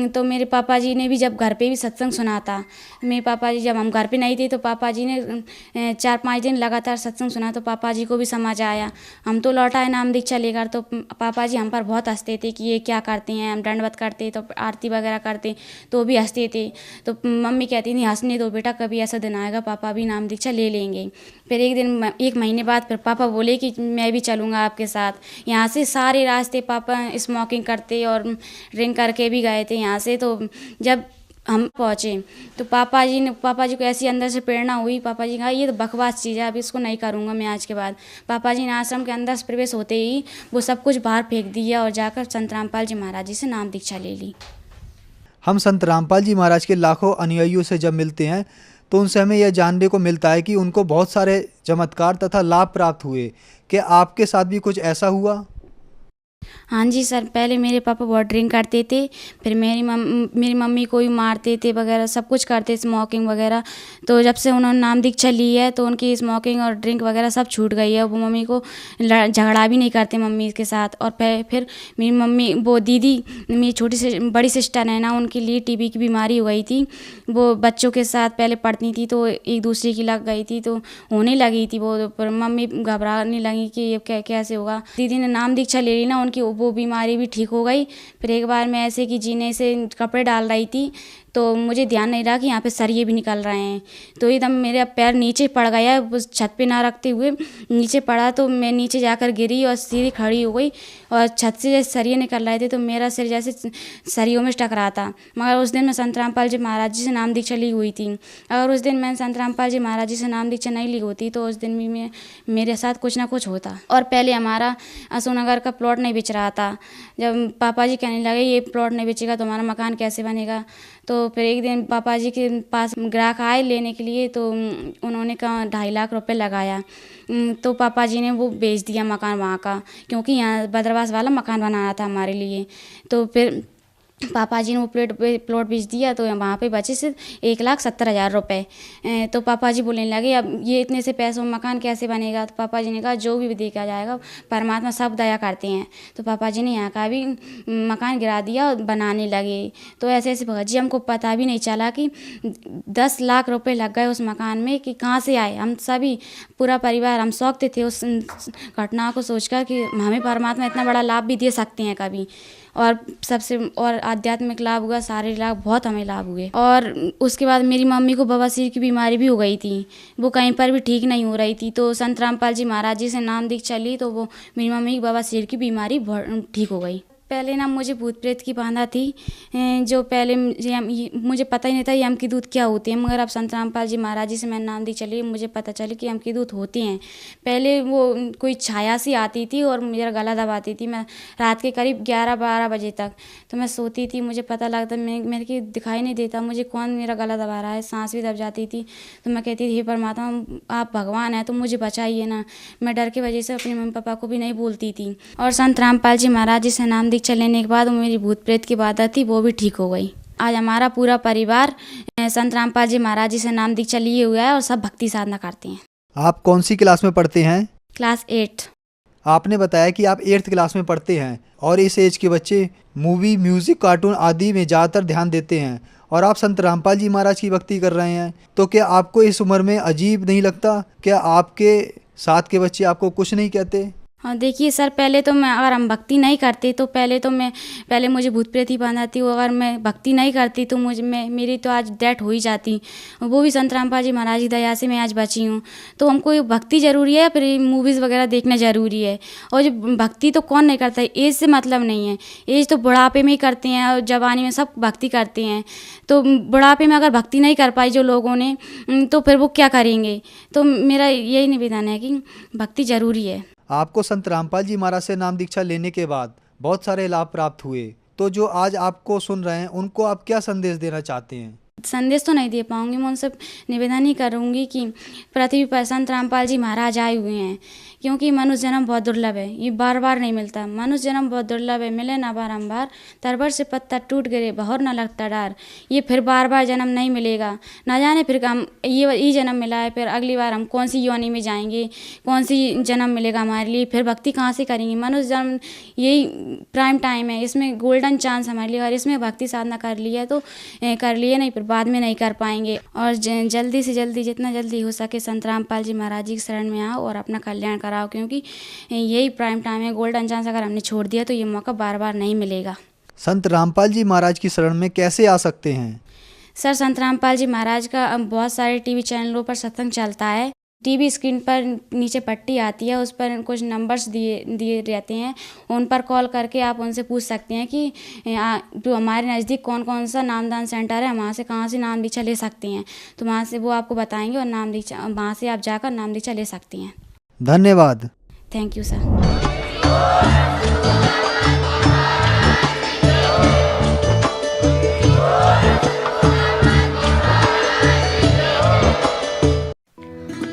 तो मेरे पापा जी ने भी जब घर पे भी सत्संग सुना था, मेरे पापा जी, जब हम घर पे नहीं थे तो पापा जी ने 4-5 दिन लगातार सत्संग सुना, तो पापा जी को भी समझ आया। हम तो लौट आए नाम दीक्षा लेकर। तो पापा जी हम पर बहुत हंसते थे कि ये क्या करते हैं। हम दंडवत करते तो आरती वगैरह करते तो भी हंसते थे। तो मम्मी कहती थी, हंसने दो बेटा, कभी ऐसा दिन आएगा पापा भी नाम दीक्षा ले लेंगे। फिर एक महीने बाद फिर पापा बोले कि मैं भी चलूँगा आपके साथ। यहाँ से सारे रास्ते पापा स्मोकिंग करते और ड्रिंक करके भी गए थे यहाँ से। तो जब हम पहुँचे तो पापा जी को ऐसी अंदर से प्रेरणा हुई। पापा जी कहा, ये तो बकवास चीज़ है, अब इसको नहीं करूँगा मैं आज के बाद। पापा जी ने आश्रम के अंदर प्रवेश होते ही वो सब कुछ बाहर फेंक दिया और जाकर संत रामपाल जी महाराज जी से नाम दीक्षा ले ली। हम संत रामपाल जी महाराज के लाखों अनुयायियों से जब मिलते हैं तो उनसे हमें यह जानने को मिलता है कि उनको बहुत सारे चमत्कार तथा लाभ प्राप्त हुए। क्या आपके साथ भी कुछ ऐसा हुआ? हाँ जी सर, पहले मेरे पापा बहुत ड्रिंक करते थे, फिर मेरी मम्मी को भी मारते थे वगैरह, सब कुछ करते, स्मोकिंग वगैरह। तो जब से उन्होंने नाम दीक्षा ली है तो उनकी स्मोकिंग और ड्रिंक वगैरह सब छूट गई है। वो मम्मी को झगड़ा भी नहीं करते मम्मी के साथ। और फिर मेरी मम्मी, वो दीदी, मेरी बड़ी सिस्टर है ना, उनके लिए टीबी की बीमारी हो गई थी। वो बच्चों के साथ पहले पढ़ती थी तो एक दूसरे की लग गई थी, तो होने लगी थी वो। पर मम्मी घबराने लगी कि ये कैसे होगा। दीदी ने नाम दीक्षा ले ली ना, उनकी कि वो बीमारी भी ठीक हो गई। फिर एक बार मैं ऐसे कि जीने से कपड़े डाल रही थी तो मुझे ध्यान नहीं रहा कि यहाँ पे सरिये भी निकल रहे हैं, तो एकदम मेरा पैर नीचे पड़ गया, उस छत पे ना रखते हुए नीचे पड़ा, तो मैं नीचे जाकर गिरी और सीधी खड़ी हो गई और छत से जैसे सरिये निकल रहे थे तो मेरा सिर जैसे सरियों में टकरा था। मगर उस दिन मैं संत रामपाल जी महाराज जी से नाम दीक्षा ली हुई थी। अगर उस दिन मैंने संत रामपाल जी महाराज जी से नाम दीक्षा नहीं ली होती तो उस दिन भी मेरे साथ कुछ ना कुछ होता। और पहले हमारा अशोकनगर का प्लॉट नहीं बिच रहा था। जब पापा जी कहने लगे ये प्लॉट नहीं बिचेगा तो हमारा मकान कैसे बनेगा, तो फिर एक दिन पापा जी के पास ग्राहक आए लेने के लिए, तो उन्होंने कहा 2.5 लाख रुपए लगाया, तो पापा जी ने वो बेच दिया मकान वहाँ का, क्योंकि यहाँ बदरवास वाला मकान बनाना था हमारे लिए। तो फिर पापा जी ने वो प्लॉट बेच दिया, तो वहाँ पे बचे सिर्फ 1,70,000 रुपये। तो पापा जी बोलने लगे अब ये इतने से पैसों में मकान कैसे बनेगा। तो पापा जी ने कहा जो भी देखा जाएगा परमात्मा सब दया करते हैं। तो पापा जी ने यहाँ का भी मकान गिरा दिया और बनाने लगे। तो ऐसे ऐसे भगत जी हमको पता भी नहीं चला कि 10 लाख रुपये लग गए उस मकान में कि कहाँ से आए। हम सभी पूरा परिवार हम शौकते थे उस घटना को सोचकर कि हमें परमात्मा इतना बड़ा लाभ भी दे सकते हैं कभी। और सबसे और आध्यात्मिक लाभ हुआ, शारीरिक लाभ बहुत हमें लाभ हुए। और उसके बाद मेरी मम्मी को बवासीर की बीमारी भी हो गई थी, वो कहीं पर भी ठीक नहीं हो रही थी। तो संत रामपाल जी महाराज जी से नाम दीक्षा ली तो वो मेरी मम्मी की बवासीर की बीमारी ठीक हो गई। पहले ना मुझे भूत प्रेत की बाधा थी, जो पहले मुझे पता ही नहीं था यम की दूत क्या होती है। मगर अब संत रामपाल जी महाराज जी से मैं नाम दी चली, मुझे पता चली कि यम की दूत होती हैं। पहले वो कोई छाया सी आती थी और मेरा गला दबाती थी। मैं रात के करीब 11-12 बजे तक तो मैं सोती थी, मुझे पता लगता मेरे की दिखाई नहीं देता मुझे कौन मेरा गला दबा रहा है, सांस भी दब जाती थी। तो मैं कहती थी हे परमात्मा आप भगवान हैं तो मुझे बचाइए ना। मैं डर की वजह से अपने मम्मी पापा को भी नहीं बोलती थी। और संत रामपाल जी महाराज जी से नाम दीक्षा लेने के बाद मेरी भूत प्रेत की बाधा थी वो भी ठीक हो गई। आज हमारा पूरा परिवार संत रामपाल जी महाराज जी से नाम दीक्षा लिए हुआ है और सब भक्ति साधना करते हैं। आप कौन सी क्लास में पढ़ते हैं? क्लास 8। आपने बताया कि आप 8th क्लास में पढ़ते हैं और इस एज के बच्चे मूवी, म्यूजिक, कार्टून आदि में ज़्यादातर ध्यान देते हैं और आप संत रामपाल जी महाराज की भक्ति कर रहे हैं, तो क्या आपको इस उम्र में अजीब नहीं लगता? क्या आपके साथ के बच्चे आपको कुछ नहीं कहते? हाँ देखिए सर, पहले तो मैं अगर हम भक्ति नहीं करते तो पहले मुझे भूत प्रेत ही बांधाती। अगर मैं भक्ति नहीं करती तो मेरी तो आज डेथ हो ही जाती। वो भी संत रामपाल जी महाराज की दया से मैं आज बची हूँ। तो हमको भक्ति ज़रूरी है, फिर मूवीज़ वगैरह देखना ज़रूरी है। और जो भक्ति तो कौन नहीं करता है, एज से मतलब नहीं है। एज तो बुढ़ापे में ही करते हैं और जवानी में सब भक्ति करते हैं। तो बुढ़ापे में अगर भक्ति नहीं कर पाई जो लोगों ने तो फिर वो क्या करेंगे। तो मेरा यही निवेदन है कि भक्ति ज़रूरी है। आपको संत रामपाल जी महाराज से नाम दीक्षा लेने के बाद बहुत सारे लाभ प्राप्त हुए, तो जो आज आपको सुन रहे हैं उनको आप क्या संदेश देना चाहते हैं? संदेश तो नहीं दे पाऊंगी, मैं उनसे निवेदन ही करूंगी कि पृथ्वी पर संत रामपाल जी महाराज आए हुए हैं, क्योंकि मनुष्य जन्म बहुत दुर्लभ है, ये बार बार नहीं मिलता। मनुष्य जन्म बहुत दुर्लभ है, मिले ना बारंबार, तरबर से पत्ता टूट गिरे बहुर न लगता डार। ये फिर बार बार जन्म नहीं मिलेगा, ना जाने फिर हम ये जन्म मिला है, फिर अगली बार हम कौन सी योनि में जाएंगे, कौन सी जन्म मिलेगा हमारे लिए, फिर भक्ति कहाँ से करेंगे। मनुष्य जन्म यही प्राइम टाइम है, इसमें गोल्डन चांस हमारे लिए, और इसमें भक्ति साधना कर लिया तो कर लिए, नहीं फिर बाद में नहीं कर पाएंगे। और जल्दी से जल्दी जितना जल्दी हो सके संत रामपाल जी महाराज जी की शरण में आओ और अपना कल्याण कराओ, क्योंकि यही प्राइम टाइम है, गोल्डन चांस अगर हमने छोड़ दिया तो ये मौका बार बार नहीं मिलेगा। संत रामपाल जी महाराज की शरण में कैसे आ सकते हैं? सर, संत रामपाल जी महाराज का बहुत सारे टीवी चैनलों पर सत्संग चलता है। टीवी स्क्रीन पर नीचे पट्टी आती है, उस पर कुछ नंबर्स दिए रहते हैं, उन पर कॉल करके आप उनसे पूछ सकते हैं कि जो हमारे नज़दीक कौन कौन सा नामदान सेंटर है, वहाँ से कहाँ से नाम दीक्षा ले सकते हैं। तो वहाँ से वो आपको बताएंगे और नाम दीक्षा वहाँ से आप जाकर नाम दीक्षा ले सकते हैं। धन्यवाद। Thank you sir.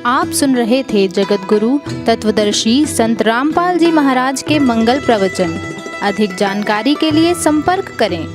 आप सुन रहे थे जगत गुरु तत्वदर्शी संत रामपाल जी महाराज के मंगल प्रवचन। अधिक जानकारी के लिए संपर्क करें।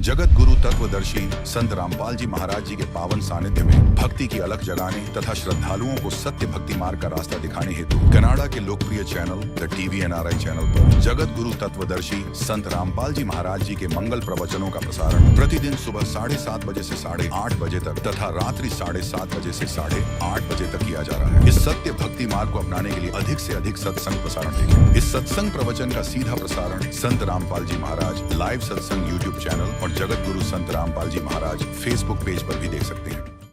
जगत गुरु तत्वदर्शी संत रामपाल जी महाराज जी के पावन सानिध्य में भक्ति की अलख जगाने तथा श्रद्धालुओं को सत्य भक्ति मार्ग का रास्ता दिखाने हेतु कनाडा के लोकप्रिय channel the TV NRI channel पर जगत गुरु तत्वदर्शी संत रामपाल जी महाराज जी के मंगल प्रवचनों का प्रसारण प्रतिदिन सुबह 7:30 बजे से 8:30 बजे तक तथा रात्रि 7:30 बजे से 8:30 बजे तक किया जा रहा है। इस सत्य भक्ति मार्ग को अपनाने के लिए अधिक से अधिक सत्संग प्रसारण देखें। इस सत्संग प्रवचन का सीधा प्रसारण संत रामपाल जी महाराज लाइव सत्संग YouTube चैनल और जगत गुरु संत रामपाल जी महाराज फेसबुक पेज पर भी देख सकते हैं।